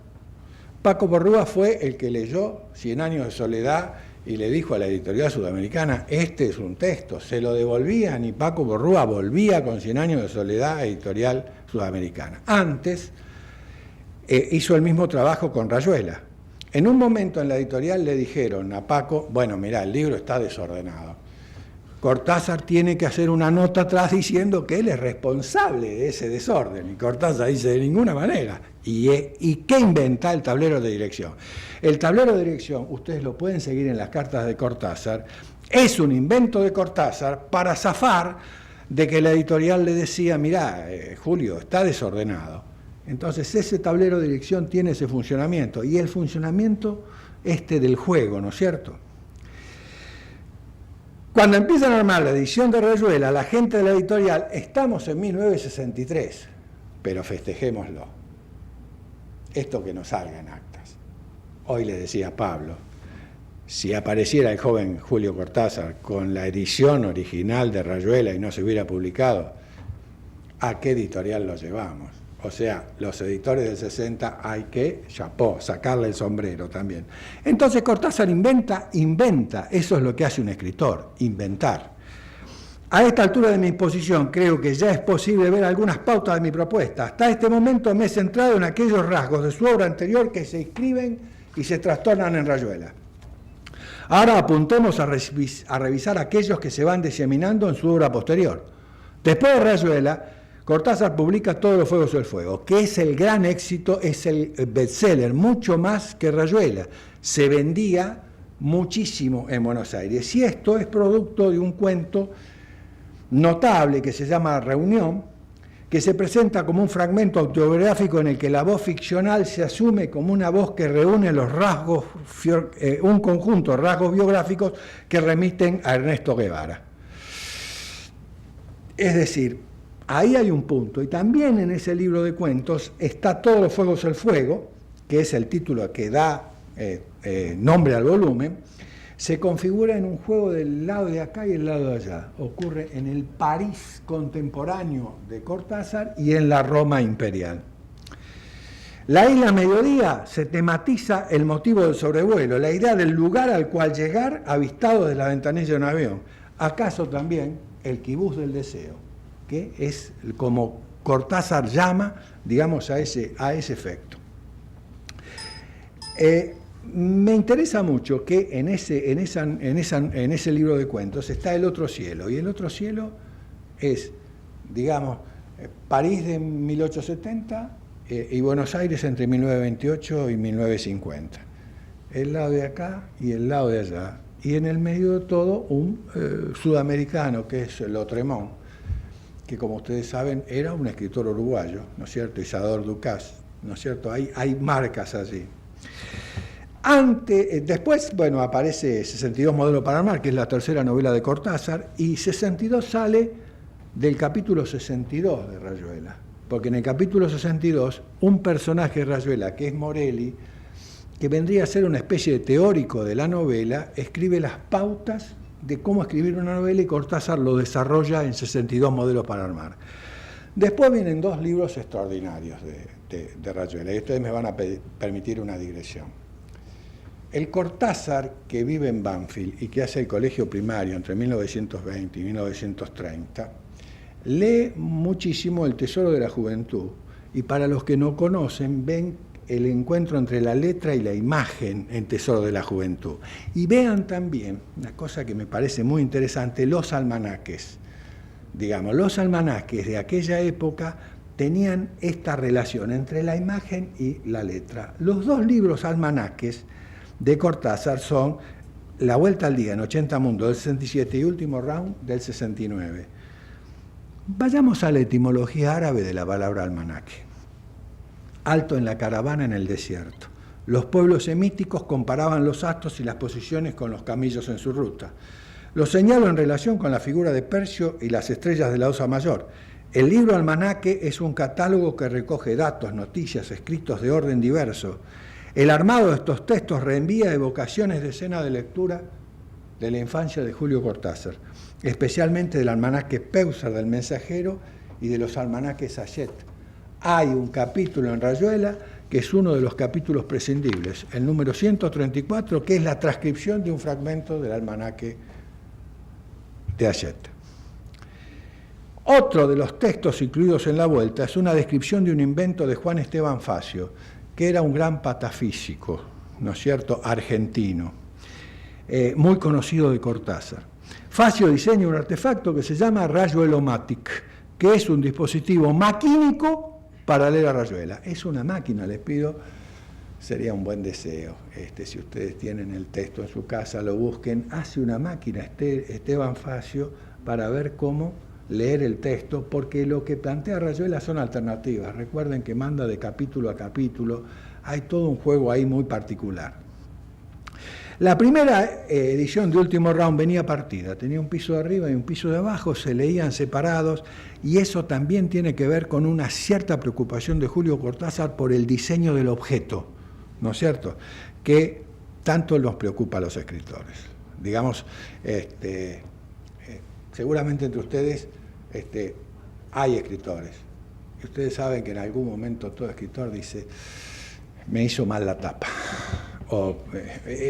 Paco Porrúa fue el que leyó 100 años de soledad y le dijo a la editorial sudamericana, este es un texto, se lo devolvían y Paco Porrúa volvía con 100 años de soledad a editorial sudamericana. Antes hizo el mismo trabajo con Rayuela. En un momento en la editorial le dijeron a Paco, bueno, mirá, el libro está desordenado. Cortázar tiene que hacer una nota atrás diciendo que él es responsable de ese desorden. Y Cortázar dice, de ninguna manera. ¿Y qué inventa el tablero de dirección? El tablero de dirección, ustedes lo pueden seguir en las cartas de Cortázar, es un invento de Cortázar para zafar de que la editorial le decía, mirá, Julio, está desordenado. Entonces ese tablero de dirección tiene ese funcionamiento, y el funcionamiento del juego, ¿no es cierto? Cuando empiezan a armar la edición de Rayuela, la gente de la editorial, estamos en 1963, pero festejémoslo. Esto que no salga en actas. Hoy le decía a Pablo, si apareciera el joven Julio Cortázar con la edición original de Rayuela y no se hubiera publicado, ¿a qué editorial lo llevamos? O sea, los editores del 60 hay que, chapó, sacarle el sombrero también. Entonces Cortázar inventa, eso es lo que hace un escritor, inventar. A esta altura de mi exposición creo que ya es posible ver algunas pautas de mi propuesta. Hasta este momento me he centrado en aquellos rasgos de su obra anterior que se inscriben y se trastornan en Rayuela. Ahora apuntemos a revisar aquellos que se van diseminando en su obra posterior. Después de Rayuela, Cortázar publica Todos los fuegos del fuego, que es el gran éxito, es el bestseller, mucho más que Rayuela. Se vendía muchísimo en Buenos Aires. Y esto es producto de un cuento notable que se llama Reunión, que se presenta como un fragmento autobiográfico en el que la voz ficcional se asume como una voz que reúne los rasgos, un conjunto de rasgos biográficos que remiten a Ernesto Guevara. Es decir, ahí hay un punto, y también en ese libro de cuentos está Todos los fuegos del fuego, que es el título que da nombre al volumen. Se configura en un juego del lado de acá y el lado de allá. Ocurre en el París contemporáneo de Cortázar y en la Roma imperial. La isla Mediodía se tematiza el motivo del sobrevuelo, la idea del lugar al cual llegar avistado desde la ventanilla de un avión. ¿Acaso también el quibús del deseo? Que es como Cortázar llama, digamos, a ese efecto. Me interesa mucho que en ese libro de cuentos está El otro cielo, y El otro cielo es, digamos, París de 1870 y Buenos Aires entre 1928 y 1950. El lado de acá y el lado de allá, y en el medio de todo un sudamericano que es Lautréamont, que como ustedes saben era un escritor uruguayo, ¿no es cierto? Isador Ducás, ¿no es cierto? Hay marcas allí. Después, bueno, aparece 62 Modelo para Armar, que es la tercera novela de Cortázar, y 62 sale del capítulo 62 de Rayuela, porque en el capítulo 62 un personaje de Rayuela, que es Morelli, que vendría a ser una especie de teórico de la novela, escribe las pautas de cómo escribir una novela y Cortázar lo desarrolla en 62 Modelos para Armar. Después vienen dos libros extraordinarios de Rayuela, y ustedes me van a permitir una digresión. el Cortázar que vive en Banfield y que hace el colegio primario entre 1920 y 1930, lee muchísimo El Tesoro de la Juventud, y para los que no conocen, ven el encuentro entre la letra y la imagen en Tesoro de la Juventud. Y vean también, una cosa que me parece muy interesante, los almanaques. Digamos, los almanaques de aquella época tenían esta relación entre la imagen y la letra. Los dos libros almanaques de Cortázar son La Vuelta al Día en 80 Mundos del 67 y Último Round del 69. Vayamos a la etimología árabe de la palabra almanaque. Alto en la caravana en el desierto. Los pueblos semíticos comparaban los astros y las posiciones con los camellos en su ruta. Lo señalo en relación con la figura de Percio y las estrellas de la Osa Mayor. El libro almanaque es un catálogo que recoge datos, noticias, escritos de orden diverso. El armado de estos textos reenvía evocaciones de escenas de lectura de la infancia de Julio Cortázar, especialmente del almanaque Peucer del Mensajero y de los almanaques Hachette. Hay un capítulo en Rayuela que es uno de los capítulos prescindibles, el número 134, que es la transcripción de un fragmento del almanaque de Hachette. Otro de los textos incluidos en La Vuelta es una descripción de un invento de Juan Esteban Facio, que era un gran patafísico, ¿no es cierto?, argentino, muy conocido de Cortázar. Facio diseña un artefacto que se llama Rayuelomatic, que es un dispositivo maquínico para leer a Rayuela. Es una máquina, les pido, sería un buen deseo. Si ustedes tienen el texto en su casa, lo busquen. Hace una máquina Esteban Facio para ver cómo leer el texto, porque lo que plantea Rayuela son alternativas. Recuerden que manda de capítulo a capítulo, hay todo un juego ahí muy particular. La primera edición de Último Round venía partida, tenía un piso de arriba y un piso de abajo, se leían separados, y eso también tiene que ver con una cierta preocupación de Julio Cortázar por el diseño del objeto, ¿no es cierto?, que tanto nos preocupa a los escritores. Digamos, seguramente entre ustedes hay escritores, y ustedes saben que en algún momento todo escritor dice, me hizo mal la tapa, o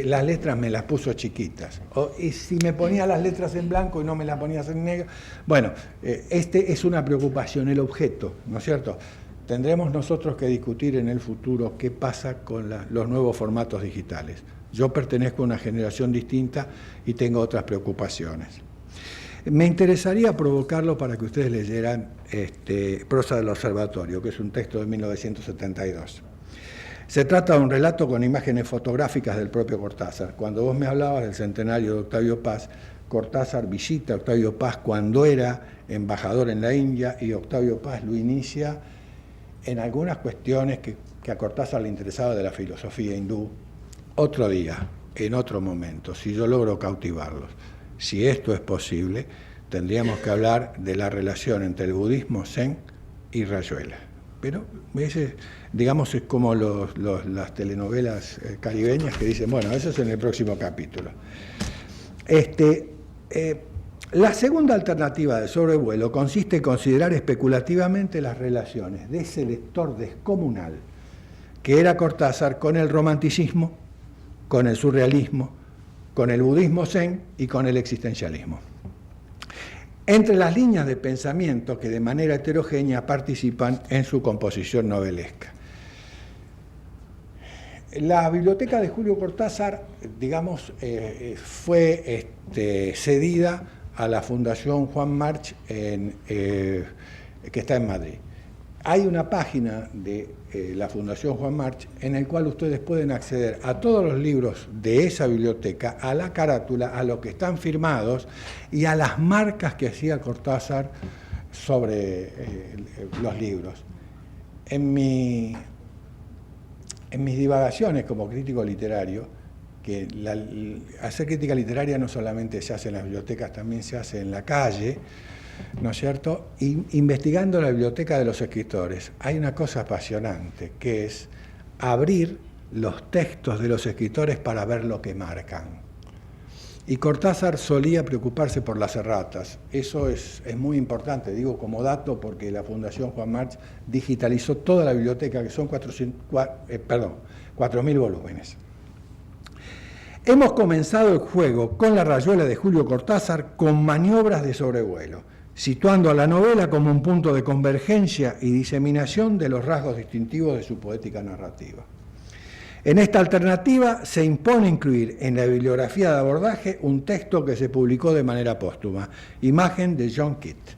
las letras me las puso chiquitas, o y si me ponía las letras en blanco y no me las ponías en negro. Bueno, es una preocupación, el objeto, ¿no es cierto? Tendremos nosotros que discutir en el futuro qué pasa con los nuevos formatos digitales. Yo pertenezco a una generación distinta y tengo otras preocupaciones. Me interesaría provocarlo para que ustedes leyeran Prosa del Observatorio, que es un texto de 1972. Se trata de un relato con imágenes fotográficas del propio Cortázar. Cuando vos me hablabas del centenario de Octavio Paz, Cortázar visita a Octavio Paz cuando era embajador en la India, y Octavio Paz lo inicia en algunas cuestiones que a Cortázar le interesaba de la filosofía hindú. Otro día, en otro momento, si yo logro cautivarlos, si esto es posible, tendríamos que hablar de la relación entre el budismo zen y Rayuela. Pero digamos, es como las telenovelas caribeñas que dicen, bueno, eso es en el próximo capítulo. La segunda alternativa de sobrevuelo consiste en considerar especulativamente las relaciones de ese lector descomunal que era Cortázar con el romanticismo, con el surrealismo, con el budismo zen y con el existencialismo. Entre las líneas de pensamiento que de manera heterogénea participan en su composición novelesca. La biblioteca de Julio Cortázar, digamos, fue cedida a la Fundación Juan March, que está en Madrid. Hay una página de la Fundación Juan March en el cual ustedes pueden acceder a todos los libros de esa biblioteca, a la carátula, a los que están firmados y a las marcas que hacía Cortázar sobre los libros. En mis divagaciones como crítico literario, que hacer crítica literaria no solamente se hace en las bibliotecas, también se hace en la calle, ¿no es cierto? Investigando la biblioteca de los escritores, hay una cosa apasionante, que es abrir los textos de los escritores para ver lo que marcan. Y Cortázar solía preocuparse por las erratas. Eso es muy importante, digo como dato, porque la Fundación Juan March digitalizó toda la biblioteca, que son 4.000 volúmenes. Hemos comenzado el juego con la rayuela de Julio Cortázar con maniobras de sobrevuelo, situando a la novela como un punto de convergencia y diseminación de los rasgos distintivos de su poética narrativa. En esta alternativa se impone incluir en la bibliografía de abordaje un texto que se publicó de manera póstuma, Imagen de John Keats.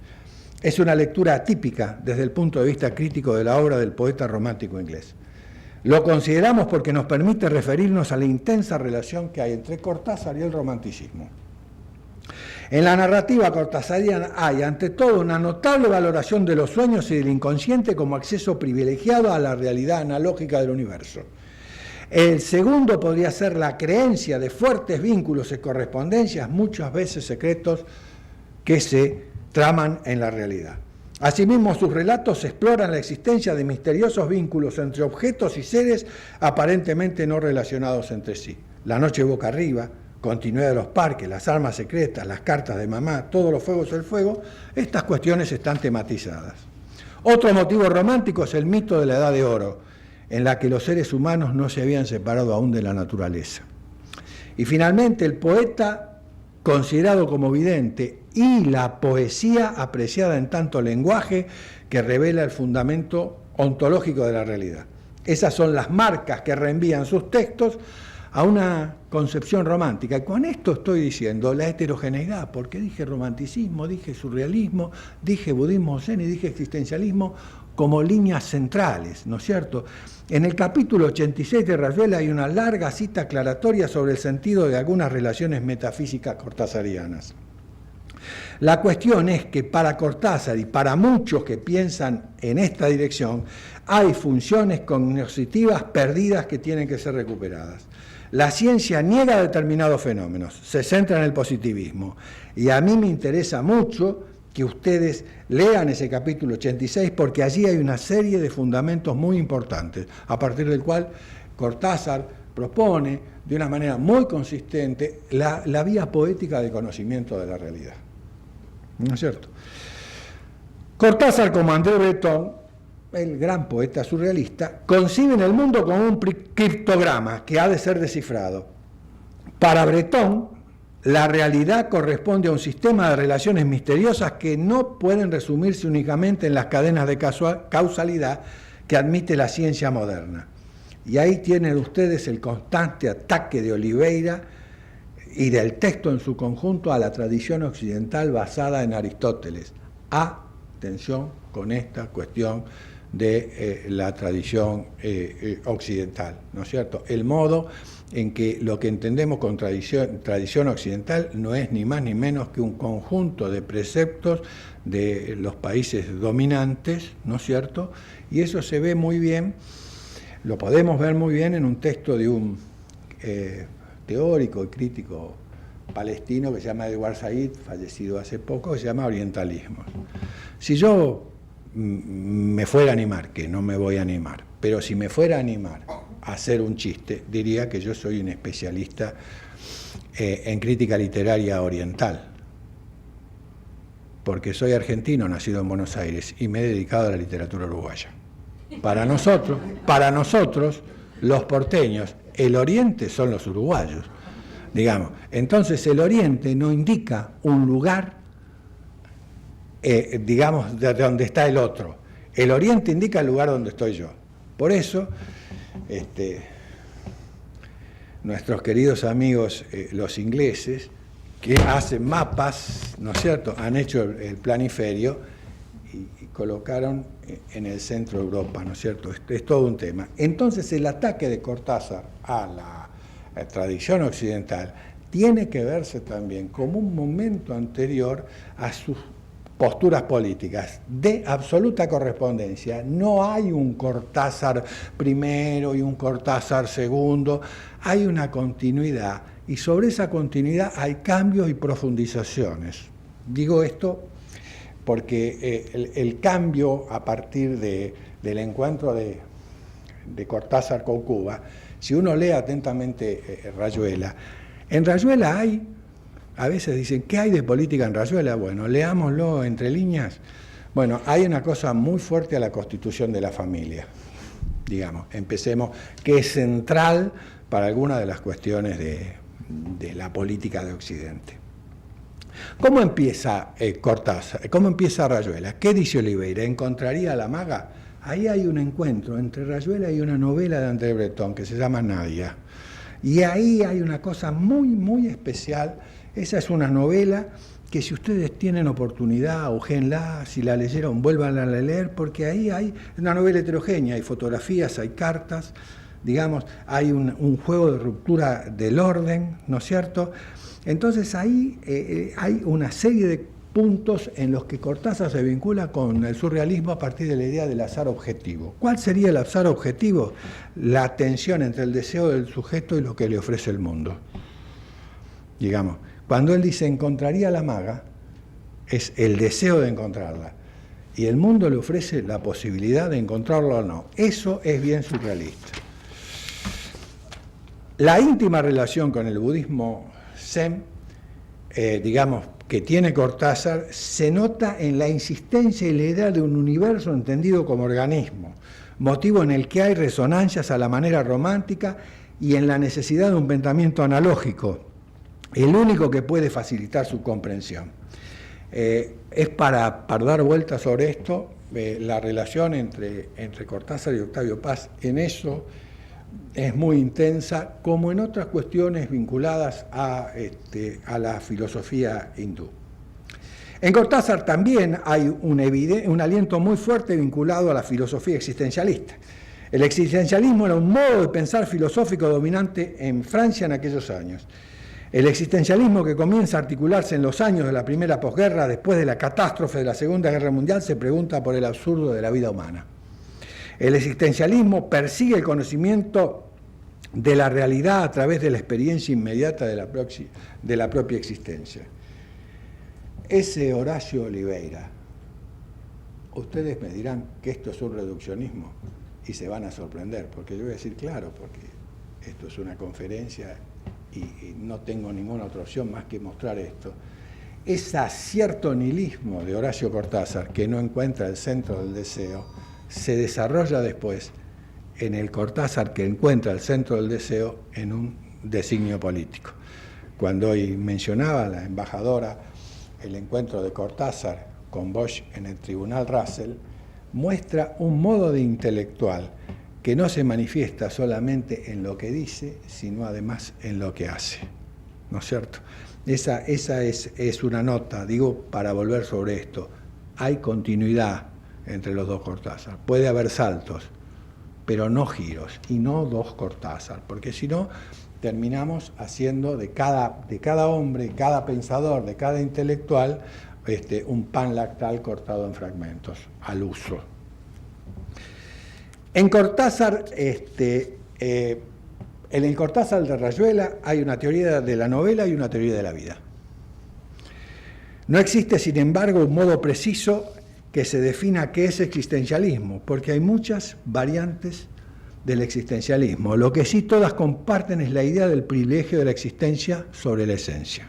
Es una lectura atípica desde el punto de vista crítico de la obra del poeta romántico inglés. Lo consideramos porque nos permite referirnos a la intensa relación que hay entre Cortázar y el romanticismo. En la narrativa cortázariana hay, ante todo, una notable valoración de los sueños y del inconsciente como acceso privilegiado a la realidad analógica del universo. El segundo podría ser la creencia de fuertes vínculos y correspondencias, muchas veces secretos, que se traman en la realidad. Asimismo, sus relatos exploran la existencia de misteriosos vínculos entre objetos y seres aparentemente no relacionados entre sí. La noche boca arriba, continuidad de los parques, las armas secretas, las cartas de mamá, todos los fuegos del fuego, estas cuestiones están tematizadas. Otro motivo romántico es el mito de la Edad de Oro, en la que los seres humanos no se habían separado aún de la naturaleza. Y finalmente, el poeta considerado como vidente y la poesía apreciada en tanto lenguaje que revela el fundamento ontológico de la realidad. Esas son las marcas que reenvían sus textos a una concepción romántica. Y con esto estoy diciendo la heterogeneidad, porque dije romanticismo, dije surrealismo, dije budismo zen y dije existencialismo como líneas centrales, ¿no es cierto? En el capítulo 86 de Rayuela hay una larga cita aclaratoria sobre el sentido de algunas relaciones metafísicas cortázarianas. La cuestión es que para Cortázar y para muchos que piensan en esta dirección, hay funciones cognitivas perdidas que tienen que ser recuperadas. La ciencia niega determinados fenómenos, se centra en el positivismo, y a mí me interesa mucho que ustedes lean ese capítulo 86 porque allí hay una serie de fundamentos muy importantes, a partir del cual Cortázar propone de una manera muy consistente la vía poética del conocimiento de la realidad. ¿No es cierto? Cortázar, como André Breton, el gran poeta surrealista, conciben el mundo como un criptograma que ha de ser descifrado. Para Breton, la realidad corresponde a un sistema de relaciones misteriosas que no pueden resumirse únicamente en las cadenas de causalidad que admite la ciencia moderna. Y ahí tienen ustedes el constante ataque de Oliveira y del texto en su conjunto a la tradición occidental basada en Aristóteles. Atención con esta cuestión de la tradición occidental, ¿no es cierto? El modo en que lo que entendemos con tradición occidental no es ni más ni menos que un conjunto de preceptos de los países dominantes, ¿no es cierto? Y eso se ve muy bien, lo podemos ver muy bien en un texto de un teórico y crítico palestino que se llama Edward Said, fallecido hace poco, que se llama Orientalismo. Si yo me fuera a animar, que no me voy a animar, pero si me fuera a animar a hacer un chiste, diría que yo soy un especialista en crítica literaria oriental, porque soy argentino, nacido en Buenos Aires, y me he dedicado a la literatura uruguaya. Para nosotros, los porteños, el oriente son los uruguayos, digamos. Entonces el oriente no indica un lugar, digamos, de donde está el otro. El oriente indica el lugar donde estoy yo. Por eso, nuestros queridos amigos los ingleses, que hacen mapas, ¿no es cierto?, han hecho el planiferio y colocaron en el centro de Europa, ¿no es cierto? Es todo un tema. Entonces el ataque de Cortázar a la tradición occidental tiene que verse también como un momento anterior a sus posturas políticas de absoluta correspondencia. No hay un Cortázar primero y un Cortázar segundo, hay una continuidad y sobre esa continuidad hay cambios y profundizaciones. Digo esto porque el cambio a partir del encuentro de Cortázar con Cuba, si uno lee atentamente Rayuela, en Rayuela hay, a veces dicen, ¿qué hay de política en Rayuela? Bueno, leámoslo entre líneas. Bueno, hay una cosa muy fuerte a la constitución de la familia, digamos, empecemos, que es central para algunas de las cuestiones de la política de Occidente. ¿Cómo empieza Cortázar? ¿Cómo empieza Rayuela? ¿Qué dice Oliveira? ¿Encontraría a la maga? Ahí hay un encuentro entre Rayuela y una novela de André Breton que se llama Nadia. Y ahí hay una cosa muy, muy especial. Esa es una novela que si ustedes tienen oportunidad, ojenla, si la leyeron, vuélvanla a leer, porque ahí hay una novela heterogénea, hay fotografías, hay cartas, digamos, hay un juego de ruptura del orden, ¿no es cierto? Entonces ahí hay una serie de puntos en los que Cortázar se vincula con el surrealismo a partir de la idea del azar objetivo. ¿Cuál sería el azar objetivo? La tensión entre el deseo del sujeto y lo que le ofrece el mundo. Digamos, cuando él dice encontraría a la maga, es el deseo de encontrarla. Y el mundo le ofrece la posibilidad de encontrarla o no. Eso es bien surrealista. La íntima relación con el budismo Zen, digamos, que tiene Cortázar, se nota en la insistencia y la idea de un universo entendido como organismo, motivo en el que hay resonancias a la manera romántica y en la necesidad de un pensamiento analógico, el único que puede facilitar su comprensión. Es para dar vueltas sobre esto, la relación entre Cortázar y Octavio Paz en eso es muy intensa, como en otras cuestiones vinculadas a la filosofía hindú. En Cortázar también hay un aliento muy fuerte vinculado a la filosofía existencialista. El existencialismo era un modo de pensar filosófico dominante en Francia en aquellos años. El existencialismo, que comienza a articularse en los años de la primera posguerra, después de la catástrofe de la Segunda Guerra Mundial, se pregunta por el absurdo de la vida humana. El existencialismo persigue el conocimiento de la realidad a través de la experiencia inmediata de la propia existencia. Ese Horacio Oliveira, ustedes me dirán que esto es un reduccionismo y se van a sorprender, porque yo voy a decir claro, porque esto es una conferencia y no tengo ninguna otra opción más que mostrar esto. Ese cierto nihilismo de Horacio Cortázar, que no encuentra el centro del deseo, se desarrolla después en el Cortázar que encuentra el centro del deseo en un designio político. Cuando hoy mencionaba la embajadora el encuentro de Cortázar con Bosch en el Tribunal Russell, muestra un modo de intelectual que no se manifiesta solamente en lo que dice, sino además en lo que hace, ¿no es cierto? Esa es una nota, digo, para volver sobre esto. Hay continuidad entre los dos Cortázar. Puede haber saltos, pero no giros, y no dos Cortázar, porque si no, terminamos haciendo de cada hombre, cada pensador, de cada intelectual, un pan lactal cortado en fragmentos, al uso. En Cortázar, en el Cortázar de Rayuela hay una teoría de la novela y una teoría de la vida. No existe, sin embargo, un modo preciso que se defina qué es existencialismo, porque hay muchas variantes del existencialismo. Lo que sí todas comparten es la idea del privilegio de la existencia sobre la esencia.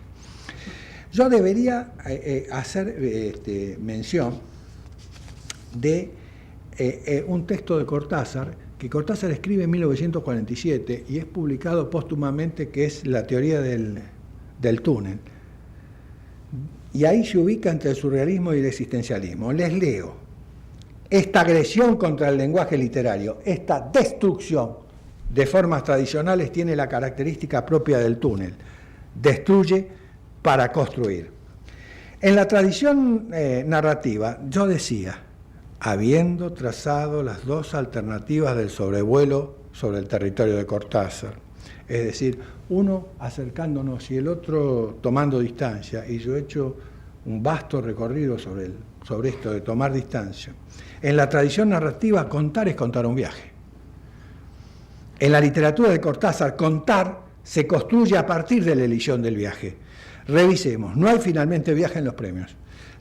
Yo debería hacer mención de un texto de Cortázar, que Cortázar escribe en 1947 y es publicado póstumamente, que es la teoría del túnel. Y ahí se ubica entre el surrealismo y el existencialismo. Les leo: esta agresión contra el lenguaje literario, esta destrucción de formas tradicionales tiene la característica propia del túnel. Destruye para construir. En la tradición narrativa, yo decía, habiendo trazado las dos alternativas del sobrevuelo sobre el territorio de Cortázar, es decir, uno acercándonos y el otro tomando distancia, y yo he hecho un vasto recorrido sobre esto de tomar distancia. En la tradición narrativa, contar es contar un viaje. En la literatura de Cortázar, contar se construye a partir de la elección del viaje. Revisemos, no hay finalmente viaje en los premios.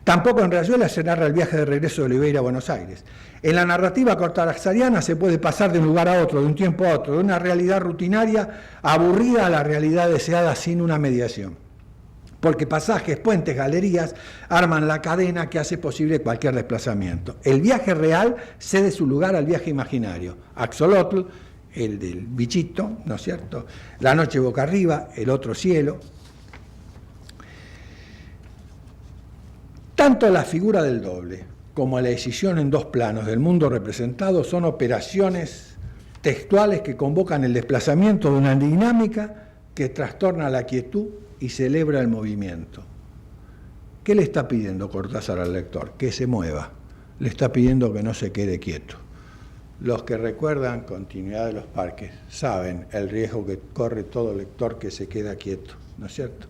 Tampoco en Rayuela se narra el viaje de regreso de Oliveira a Buenos Aires. En la narrativa cortázariana se puede pasar de un lugar a otro, de un tiempo a otro, de una realidad rutinaria aburrida a la realidad deseada sin una mediación. Porque pasajes, puentes, galerías arman la cadena que hace posible cualquier desplazamiento. El viaje real cede su lugar al viaje imaginario. Axolotl, el del bichito, ¿no es cierto? La noche boca arriba, el otro cielo. Tanto la figura del doble como la decisión en dos planos del mundo representado son operaciones textuales que convocan el desplazamiento de una dinámica que trastorna la quietud y celebra el movimiento. ¿Qué le está pidiendo Cortázar al lector? Que se mueva. Le está pidiendo que no se quede quieto. Los que recuerdan Continuidad de los Parques saben el riesgo que corre todo lector que se queda quieto, ¿no es cierto?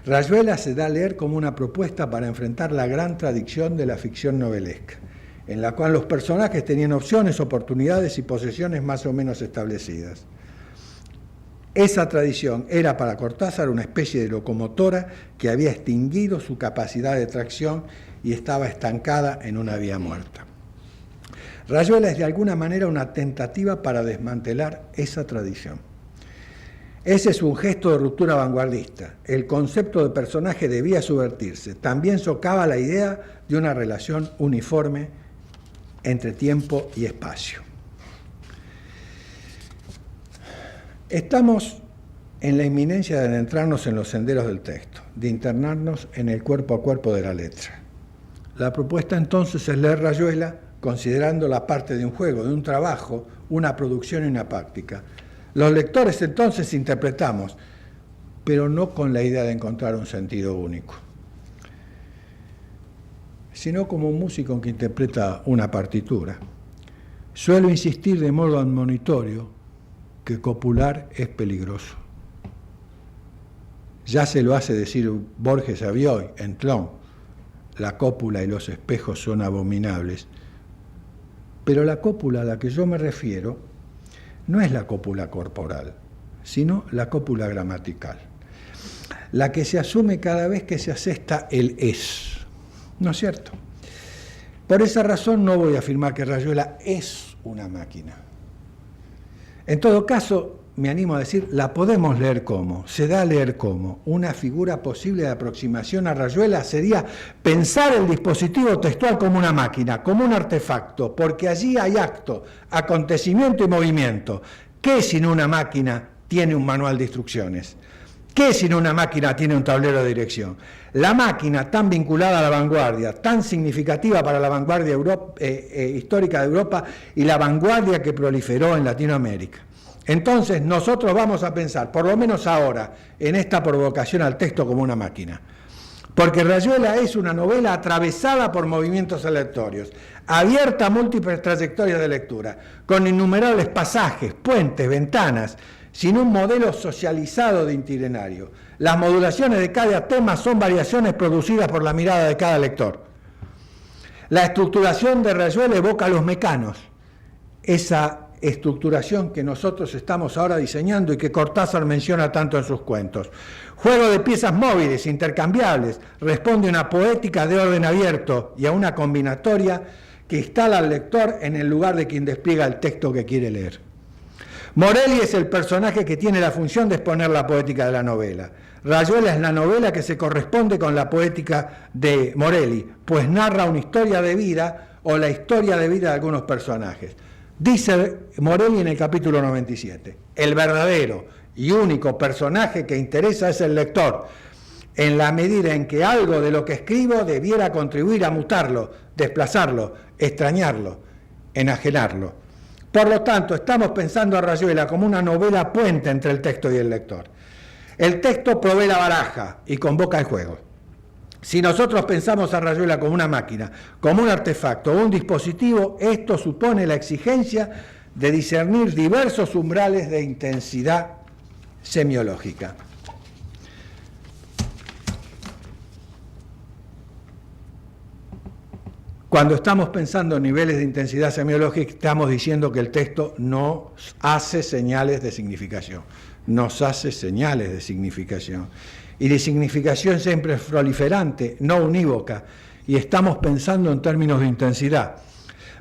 Rayuela se da a leer como una propuesta para enfrentar la gran tradición de la ficción novelesca, en la cual los personajes tenían opciones, oportunidades y posesiones más o menos establecidas. Esa tradición era para Cortázar una especie de locomotora que había extinguido su capacidad de tracción y estaba estancada en una vía muerta. Rayuela es de alguna manera una tentativa para desmantelar esa tradición. Ese es un gesto de ruptura vanguardista. El concepto de personaje debía subvertirse. También socava la idea de una relación uniforme entre tiempo y espacio. Estamos en la inminencia de adentrarnos en los senderos del texto, de internarnos en el cuerpo a cuerpo de la letra. La propuesta entonces es leer Rayuela considerando la parte de un juego, de un trabajo, una producción y una práctica. Los lectores entonces interpretamos, pero no con la idea de encontrar un sentido único, sino como un músico que interpreta una partitura. Suelo insistir de modo admonitorio que copular es peligroso. Ya se lo hace decir Borges a Bioy en Tlón: la cópula y los espejos son abominables. Pero la cópula a la que yo me refiero no es la cópula corporal, sino la cópula gramatical, la que se asume cada vez que se asesta el es, ¿no es cierto? Por esa razón no voy a afirmar que Rayuela es una máquina. En todo caso, me animo a decir, la podemos leer como, se da a leer como. Una figura posible de aproximación a Rayuela sería pensar el dispositivo textual como una máquina, como un artefacto, porque allí hay acto, acontecimiento y movimiento. ¿Qué sin una máquina tiene un manual de instrucciones? ¿Qué sin una máquina tiene un tablero de dirección? La máquina, tan vinculada a la vanguardia, tan significativa para la vanguardia histórica de Europa y la vanguardia que proliferó en Latinoamérica. Entonces nosotros vamos a pensar, por lo menos ahora, en esta provocación al texto como una máquina. Porque Rayuela es una novela atravesada por movimientos aleatorios, abierta a múltiples trayectorias de lectura, con innumerables pasajes, puentes, ventanas, sin un modelo socializado de itinerario. Las modulaciones de cada tema son variaciones producidas por la mirada de cada lector. La estructuración de Rayuela evoca a los mecanos, esa estructuración que nosotros estamos ahora diseñando y que Cortázar menciona tanto en sus cuentos. Juego de piezas móviles, intercambiables, responde a una poética de orden abierto y a una combinatoria que instala al lector en el lugar de quien despliega el texto que quiere leer. Morelli es el personaje que tiene la función de exponer la poética de la novela. Rayuela es la novela que se corresponde con la poética de Morelli, pues narra una historia de vida o la historia de vida de algunos personajes. Dice Morelli en el capítulo 97, el verdadero y único personaje que interesa es el lector, en la medida en que algo de lo que escribo debiera contribuir a mutarlo, desplazarlo, extrañarlo, enajenarlo. Por lo tanto, estamos pensando a Rayuela como una novela puente entre el texto y el lector. El texto provee la baraja y convoca el juego. Si nosotros pensamos a Rayuela como una máquina, como un artefacto o un dispositivo, esto supone la exigencia de discernir diversos umbrales de intensidad semiológica. Cuando estamos pensando en niveles de intensidad semiológica, estamos diciendo que el texto nos hace señales de significación. Nos hace señales de significación. Y de significación siempre proliferante, no unívoca. Y estamos pensando en términos de intensidad.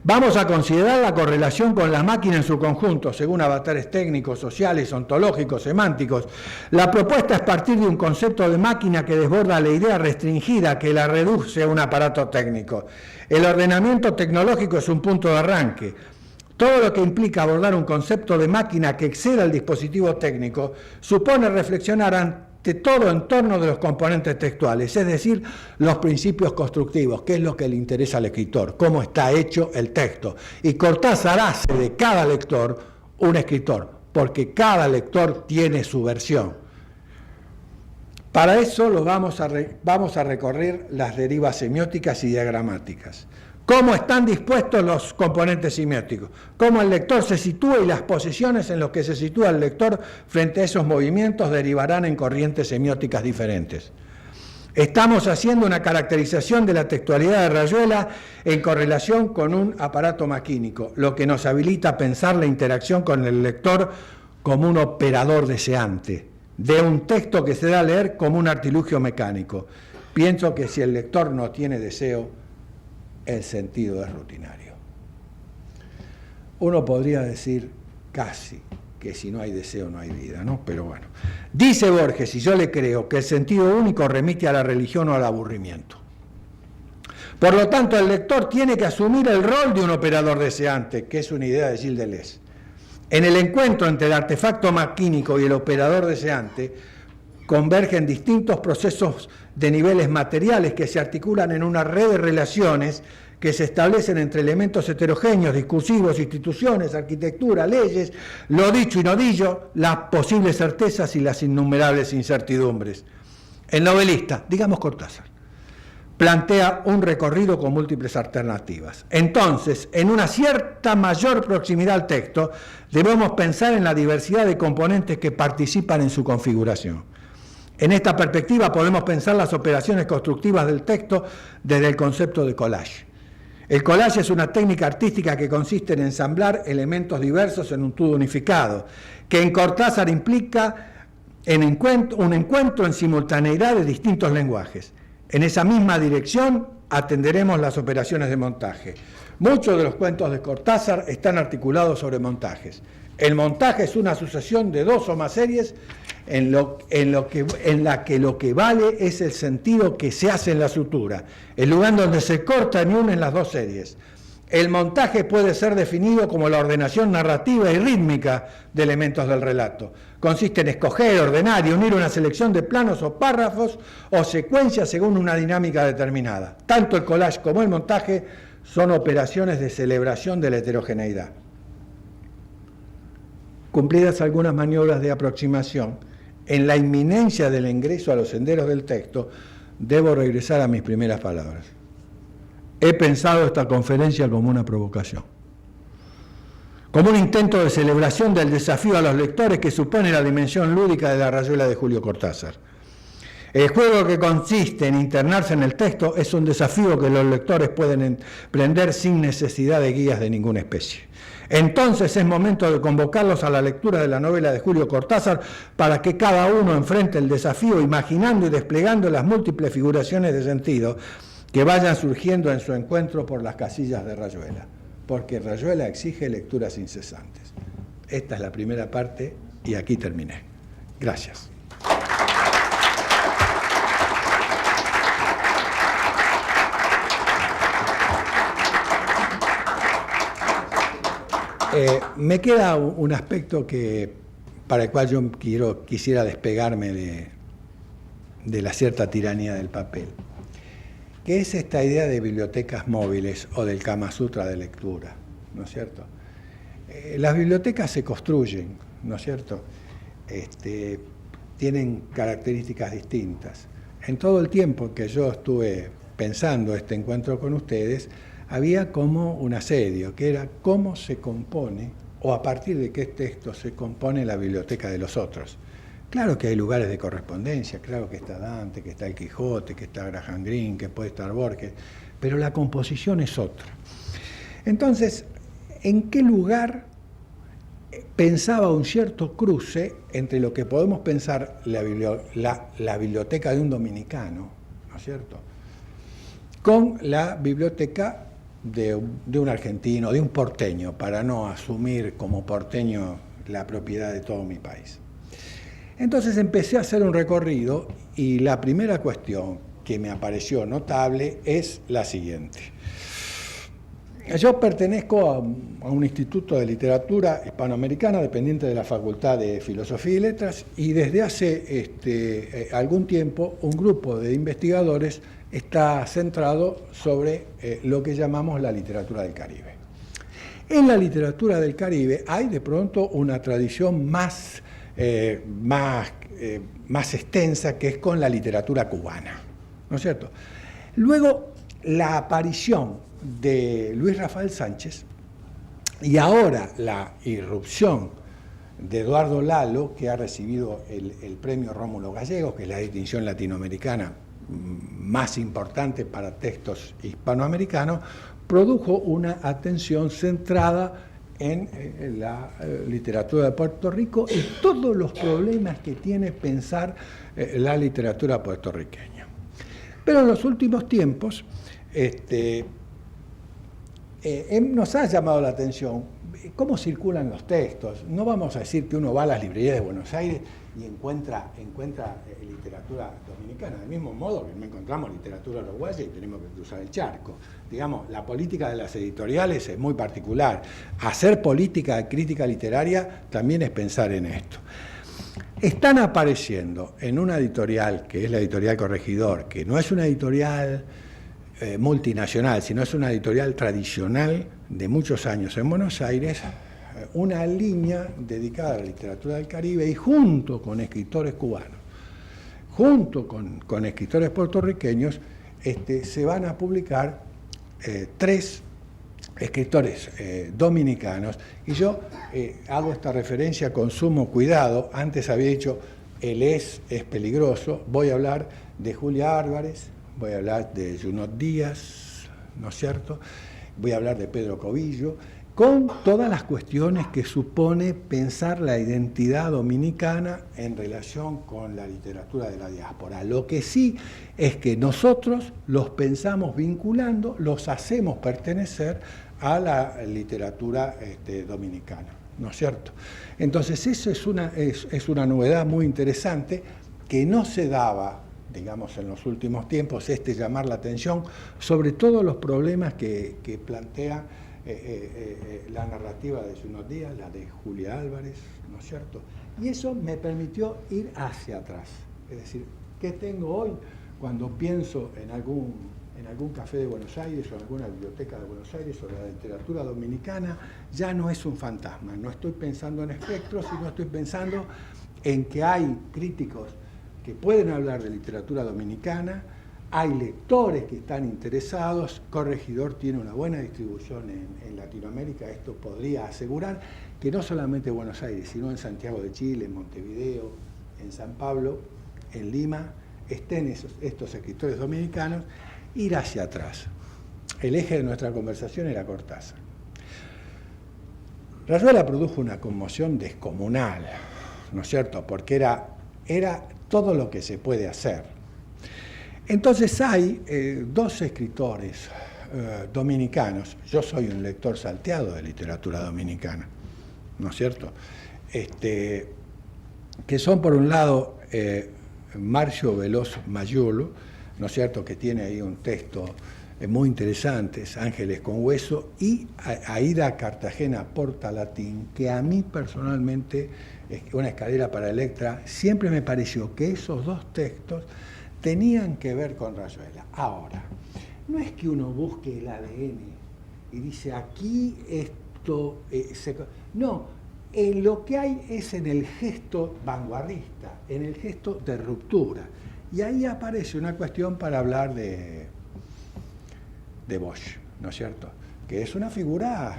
Vamos a considerar la correlación con la máquina en su conjunto, según avatares técnicos, sociales, ontológicos, semánticos. La propuesta es partir de un concepto de máquina que desborda la idea restringida que la reduce a un aparato técnico. El ordenamiento tecnológico es un punto de arranque. Todo lo que implica abordar un concepto de máquina que exceda el dispositivo técnico supone reflexionar ante todo en torno de los componentes textuales, es decir, los principios constructivos, que es lo que le interesa al escritor, cómo está hecho el texto. Y Cortázar hace de cada lector un escritor, porque cada lector tiene su versión. Para eso vamos a recorrer las derivas semióticas y diagramáticas. Cómo están dispuestos los componentes semióticos, cómo el lector se sitúa y las posiciones en las que se sitúa el lector frente a esos movimientos derivarán en corrientes semióticas diferentes. Estamos haciendo una caracterización de la textualidad de Rayuela en correlación con un aparato maquínico, lo que nos habilita a pensar la interacción con el lector como un operador deseante, de un texto que se da a leer como un artilugio mecánico. Pienso que si el lector no tiene deseo, el sentido es rutinario. Uno podría decir casi que si no hay deseo no hay vida, ¿no? Pero bueno. Dice Borges, y yo le creo, que el sentido único remite a la religión o al aburrimiento. Por lo tanto, el lector tiene que asumir el rol de un operador deseante, que es una idea de Gilles Deleuze. En el encuentro entre el artefacto maquínico y el operador deseante, convergen distintos procesos de niveles materiales que se articulan en una red de relaciones que se establecen entre elementos heterogéneos, discursivos, instituciones, arquitectura, leyes, lo dicho y no dicho, las posibles certezas y las innumerables incertidumbres. El novelista, digamos Cortázar, plantea un recorrido con múltiples alternativas. Entonces, en una cierta mayor proximidad al texto, debemos pensar en la diversidad de componentes que participan en su configuración. En esta perspectiva podemos pensar las operaciones constructivas del texto desde el concepto de collage. El collage es una técnica artística que consiste en ensamblar elementos diversos en un todo unificado, que en Cortázar implica un encuentro en simultaneidad de distintos lenguajes. En esa misma dirección atenderemos las operaciones de montaje. Muchos de los cuentos de Cortázar están articulados sobre montajes. El montaje es una asociación de dos o más series en la que lo que vale es el sentido que se hace en la sutura, el lugar donde se cortan y unen las dos series. El montaje puede ser definido como la ordenación narrativa y rítmica de elementos del relato. Consiste en escoger, ordenar y unir una selección de planos o párrafos o secuencias según una dinámica determinada. Tanto el collage como el montaje son operaciones de celebración de la heterogeneidad. Cumplidas algunas maniobras de aproximación, en la inminencia del ingreso a los senderos del texto, debo regresar a mis primeras palabras. He pensado esta conferencia como una provocación, como un intento de celebración del desafío a los lectores que supone la dimensión lúdica de la Rayuela de Julio Cortázar. El juego que consiste en internarse en el texto es un desafío que los lectores pueden emprender sin necesidad de guías de ninguna especie. Entonces es momento de convocarlos a la lectura de la novela de Julio Cortázar para que cada uno enfrente el desafío imaginando y desplegando las múltiples figuraciones de sentido que vayan surgiendo en su encuentro por las casillas de Rayuela, porque Rayuela exige lecturas incesantes. Esta es la primera parte y aquí terminé. Gracias. Me queda un aspecto para el cual yo quisiera despegarme de la cierta tiranía del papel, que es esta idea de bibliotecas móviles o del Kama Sutra de lectura, ¿no es cierto? Las bibliotecas se construyen, ¿no es cierto? Tienen características distintas. En todo el tiempo que yo estuve pensando este encuentro con ustedes, había como un asedio, que era cómo se compone, o a partir de qué texto se compone la biblioteca de los otros. Claro que hay lugares de correspondencia, claro que está Dante, que está el Quijote, que está Graham Greene, que puede estar Borges, pero la composición es otra. Entonces, ¿en qué lugar pensaba un cierto cruce entre lo que podemos pensar la biblioteca de un dominicano, ¿no es cierto?, con la biblioteca de un argentino, de un porteño, para no asumir como porteño la propiedad de todo mi país. Entonces empecé a hacer un recorrido y la primera cuestión que me apareció notable es la siguiente. Yo pertenezco a un instituto de literatura hispanoamericana dependiente de la Facultad de Filosofía y Letras, y desde hace algún tiempo un grupo de investigadores está centrado sobre lo que llamamos la literatura del Caribe. En la literatura del Caribe hay de pronto una tradición más extensa, que es con la literatura cubana, ¿no es cierto? Luego, la aparición de Luis Rafael Sánchez y ahora la irrupción de Eduardo Lalo, que ha recibido el premio Rómulo Gallegos, que es la distinción latinoamericana más importante para textos hispanoamericanos, produjo una atención centrada en la literatura de Puerto Rico y todos los problemas que tiene pensar la literatura puertorriqueña. Pero en los últimos tiempos nos ha llamado la atención cómo circulan los textos. No vamos a decir que uno va a las librerías de Buenos Aires y encuentra literatura dominicana, del mismo modo que no encontramos literatura uruguaya y tenemos que cruzar el charco. Digamos, la política de las editoriales es muy particular. Hacer política de crítica literaria también es pensar en esto. Están apareciendo en una editorial, que es la editorial Corregidor, que no es una editorial multinacional, sino es una editorial tradicional de muchos años en Buenos Aires, una línea dedicada a la literatura del Caribe, y junto con escritores cubanos, junto con escritores puertorriqueños, se van a publicar 3 escritores dominicanos, y yo hago esta referencia con sumo cuidado. Antes había dicho, el es peligroso. Voy a hablar de Julia Álvarez, voy a hablar de Junot Díaz, ¿no es cierto? Voy a hablar de Pedro Cobillo, con todas las cuestiones que supone pensar la identidad dominicana en relación con la literatura de la diáspora. Lo que sí es que nosotros los pensamos vinculando, los hacemos pertenecer a la literatura dominicana, ¿no es cierto? Entonces eso es una novedad muy interesante que no se daba, digamos, en los últimos tiempos, llamar la atención sobre todos los problemas que plantea la narrativa de Junot Díaz, la de Julia Álvarez, ¿no es cierto? Y eso me permitió ir hacia atrás. Es decir, ¿qué tengo hoy cuando pienso en algún café de Buenos Aires o en alguna biblioteca de Buenos Aires sobre la literatura dominicana? Ya no es un fantasma, no estoy pensando en espectros, sino estoy pensando en que hay críticos que pueden hablar de literatura dominicana, hay lectores que están interesados. Corregidor tiene una buena distribución en Latinoamérica. Esto podría asegurar que no solamente en Buenos Aires, sino en Santiago de Chile, en Montevideo, en San Pablo, en Lima, estén estos escritores dominicanos. Ir hacia atrás. El eje de nuestra conversación era Cortázar. Rayuela produjo una conmoción descomunal, ¿no es cierto? Porque era todo lo que se puede hacer. Entonces hay 2 escritores dominicanos. Yo soy un lector salteado de literatura dominicana, ¿no es cierto? Que son, por un lado, Marcio Veloz Mayolo, ¿no es cierto?, que tiene ahí un texto muy interesante, Ángeles con Hueso, y Aida Cartagena Portalatín, que a mí personalmente, Una escalera para Electra, siempre me pareció que esos 2 textos tenían que ver con Rayuela. Ahora, no es que uno busque el ADN y dice, aquí esto... no, lo que hay es en el gesto vanguardista, en el gesto de ruptura. Y ahí aparece una cuestión para hablar de Bosch, ¿no es cierto? Que es una figura...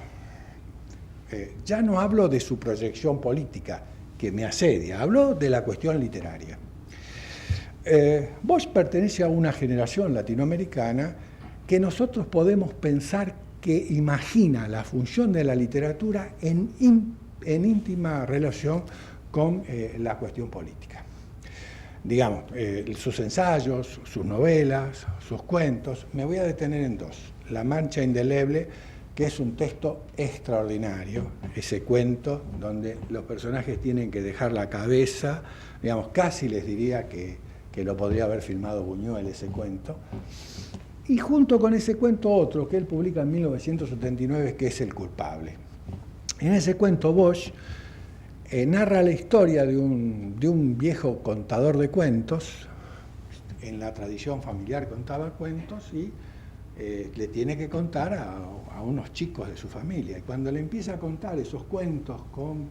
ya no hablo de su proyección política, que me asedia, hablo de la cuestión literaria. Bosch pertenece a una generación latinoamericana que nosotros podemos pensar que imagina la función de la literatura en íntima relación con la cuestión política. Digamos, sus ensayos, sus novelas, sus cuentos, me voy a detener en 2. La mancha indeleble, que es un texto extraordinario, ese cuento donde los personajes tienen que dejar la cabeza, digamos, casi les diría que lo podría haber filmado Buñuel ese cuento. Y junto con ese cuento otro que él publica en 1979, que es El culpable. En ese cuento Bosch narra la historia de un viejo contador de cuentos. En la tradición familiar contaba cuentos y le tiene que contar a unos chicos de su familia. Y cuando le empieza a contar esos cuentos con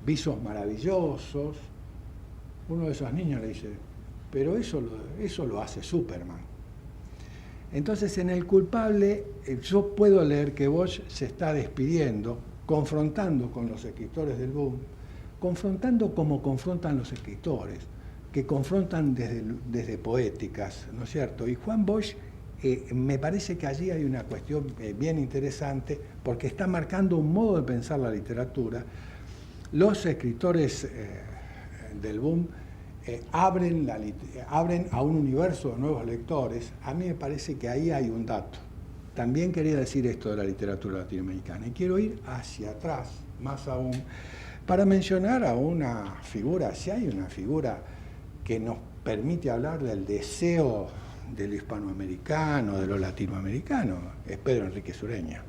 visos maravillosos, uno de esos niños le dice: pero eso lo hace Superman. Entonces, en El culpable, yo puedo leer que Bosch se está despidiendo, confrontando con los escritores del boom, confrontando como confrontan los escritores, que confrontan desde poéticas, ¿no es cierto? Y Juan Bosch, me parece que allí hay una cuestión bien interesante, porque está marcando un modo de pensar la literatura. Los escritores del boom abren a un universo de nuevos lectores. A mí me parece que ahí hay un dato. También quería decir esto de la literatura latinoamericana, y quiero ir hacia atrás, más aún, para mencionar a una figura, si hay una figura que nos permite hablar del deseo de lo hispanoamericano, de lo latinoamericano, es Pedro Enríquez Ureña.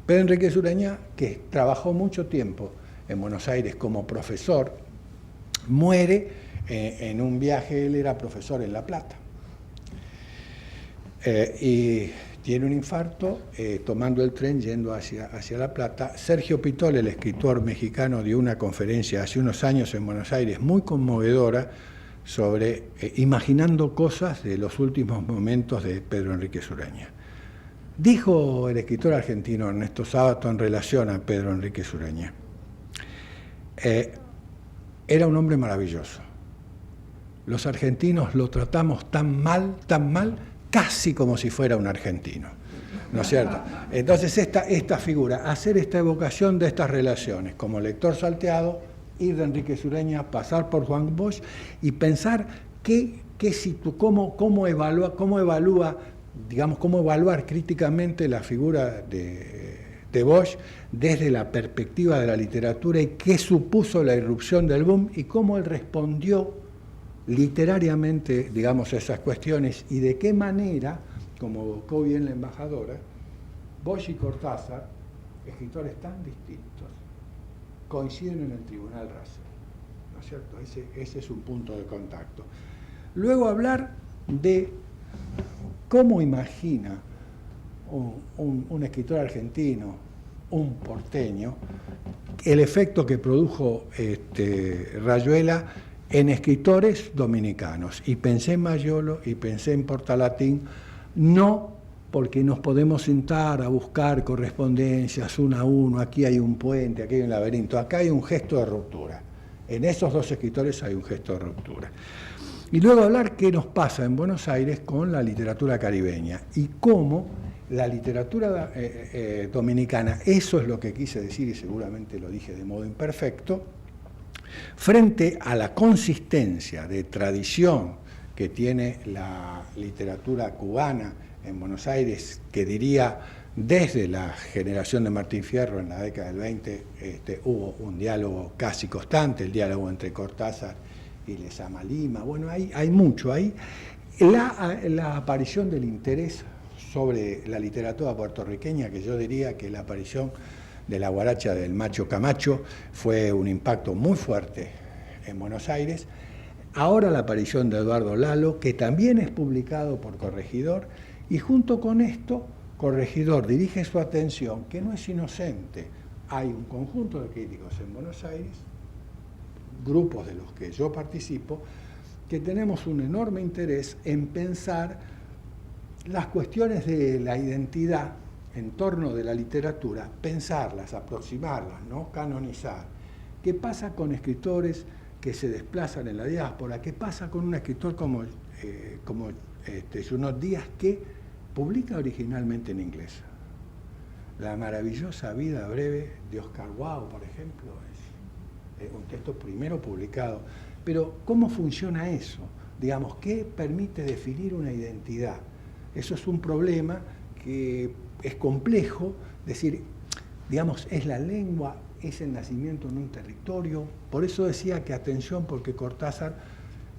Pedro Enríquez Ureña, que trabajó mucho tiempo en Buenos Aires como profesor, muere en un viaje. Él era profesor en La Plata. Y tiene un infarto tomando el tren yendo hacia La Plata. Sergio Pitol, el escritor mexicano, dio una conferencia hace unos años en Buenos Aires muy conmovedora sobre imaginando cosas de los últimos momentos de Pedro Enríquez Ureña. Dijo el escritor argentino Ernesto Sábato en relación a Pedro Enríquez Ureña: era un hombre maravilloso. Los argentinos lo tratamos tan mal, casi como si fuera un argentino, ¿no es cierto? Entonces esta figura, hacer esta evocación de estas relaciones, como lector salteado, ir de Enríquez Ureña, pasar por Juan Bosch y pensar cómo evaluar críticamente la figura de Bosch desde la perspectiva de la literatura, y qué supuso la irrupción del boom y cómo él respondió literariamente, digamos, a esas cuestiones, y de qué manera, como evocó bien la embajadora, Bosch y Cortázar, escritores tan distintos, coinciden en el Tribunal Russell, ¿no es cierto? Ese es un punto de contacto. Luego hablar de cómo imagina un escritor argentino, un porteño, el efecto que produjo Rayuela en escritores dominicanos. Y pensé en Mayolo y pensé en Portalatín, no porque nos podemos sentar a buscar correspondencias uno a uno, aquí hay un puente, aquí hay un laberinto, acá hay un gesto de ruptura. En esos dos escritores hay un gesto de ruptura. Y luego hablar qué nos pasa en Buenos Aires con la literatura caribeña y cómo la literatura dominicana, eso es lo que quise decir y seguramente lo dije de modo imperfecto, frente a la consistencia de tradición que tiene la literatura cubana en Buenos Aires, que diría desde la generación de Martín Fierro en la década del 20, hubo un diálogo casi constante, el diálogo entre Cortázar y Lezama Lima. Bueno, hay mucho ahí. La aparición del interés sobre la literatura puertorriqueña, que yo diría que la aparición de la guaracha del Macho Camacho fue un impacto muy fuerte en Buenos Aires. Ahora la aparición de Eduardo Lalo, que también es publicado por Corregidor, y junto con esto, Corregidor dirige su atención, que no es inocente. Hay un conjunto de críticos en Buenos Aires, grupos de los que yo participo, que tenemos un enorme interés en pensar las cuestiones de la identidad en torno de la literatura, pensarlas, aproximarlas, ¿no? Canonizar. ¿Qué pasa con escritores que se desplazan en la diáspora? ¿Qué pasa con un escritor como Junot Díaz, que publica originalmente en inglés? La maravillosa vida breve de Oscar Wilde, por ejemplo, es un texto primero publicado. Pero ¿cómo funciona eso? Digamos, ¿qué permite definir una identidad Eso es un problema que es complejo, decir, digamos, es la lengua, es el nacimiento en un territorio. Por eso decía que atención, porque Cortázar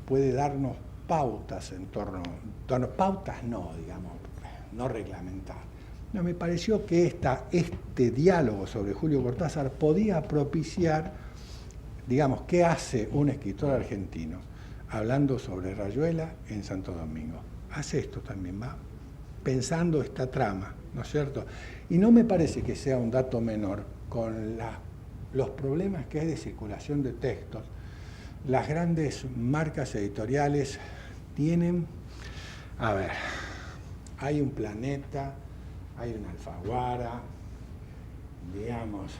puede darnos pautas en torno, pautas no, digamos, no reglamentar. No, me pareció que este diálogo sobre Julio Cortázar podía propiciar, digamos, qué hace un escritor argentino hablando sobre Rayuela en Santo Domingo. Hace esto también, va pensando esta trama, ¿no es cierto? Y no me parece que sea un dato menor con los problemas que hay de circulación de textos. Las grandes marcas editoriales tienen, a ver, hay un Planeta, hay un Alfaguara, digamos,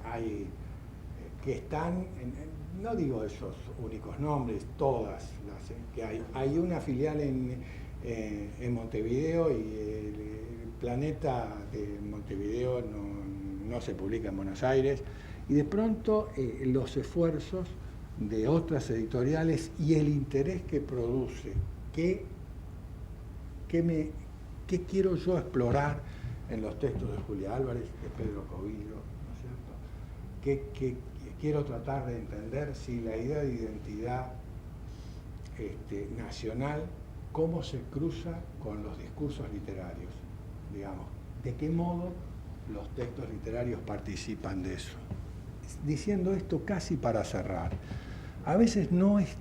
hay que están, no digo esos únicos nombres, todas las que hay una filial en Montevideo y el Planeta de Montevideo no se publica en Buenos Aires, y de pronto los esfuerzos de otras editoriales y el interés que produce, ¿qué quiero yo explorar en los textos de Julia Álvarez, de Pedro Covillo, ¿no es cierto? ¿Qué quiero tratar de entender si la idea de identidad nacional, cómo se cruza con los discursos literarios, digamos, de qué modo los textos literarios participan de eso? Diciendo esto casi para cerrar, a veces no es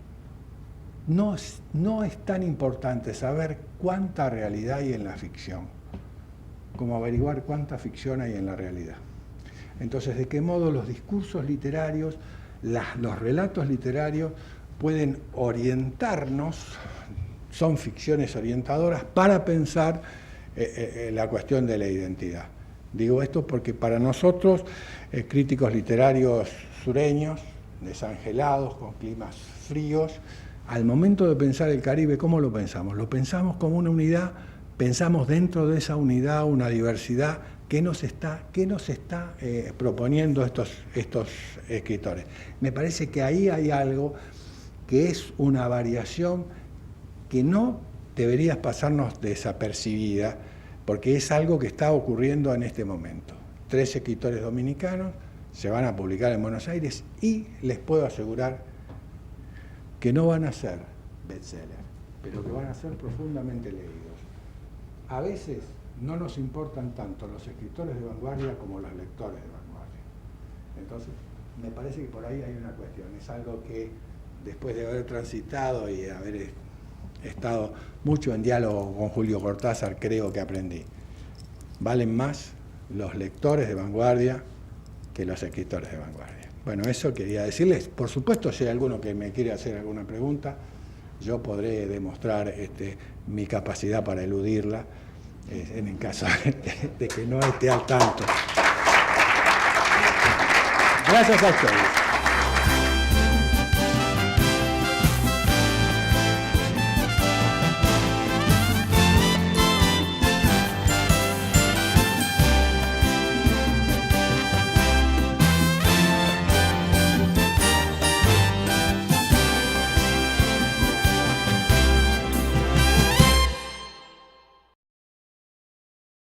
tan importante saber cuánta realidad hay en la ficción, como averiguar cuánta ficción hay en la realidad. Entonces, ¿de qué modo los discursos literarios, los relatos literarios pueden orientarnos, son ficciones orientadoras, para pensar la cuestión de la identidad? Digo esto porque para nosotros, críticos literarios sureños, desangelados, con climas fríos, al momento de pensar el Caribe, ¿cómo lo pensamos? Lo pensamos como una unidad, pensamos dentro de esa unidad una diversidad. ¿Qué nos está proponiendo estos escritores? Me parece que ahí hay algo que es una variación que no debería pasarnos desapercibida, porque es algo que está ocurriendo en este momento. 3 escritores dominicanos se van a publicar en Buenos Aires y les puedo asegurar que no van a ser bestsellers, pero que van a ser profundamente leídos. A veces no nos importan tanto los escritores de vanguardia como los lectores de vanguardia. Entonces, me parece que por ahí hay una cuestión. Es algo que, después de haber transitado y haber estado mucho en diálogo con Julio Cortázar, creo que aprendí. Valen más los lectores de vanguardia que los escritores de vanguardia. Bueno, eso quería decirles. Por supuesto, si hay alguno que me quiere hacer alguna pregunta, yo podré demostrar mi capacidad para eludirla, en el caso de que no esté al tanto. Gracias a ustedes.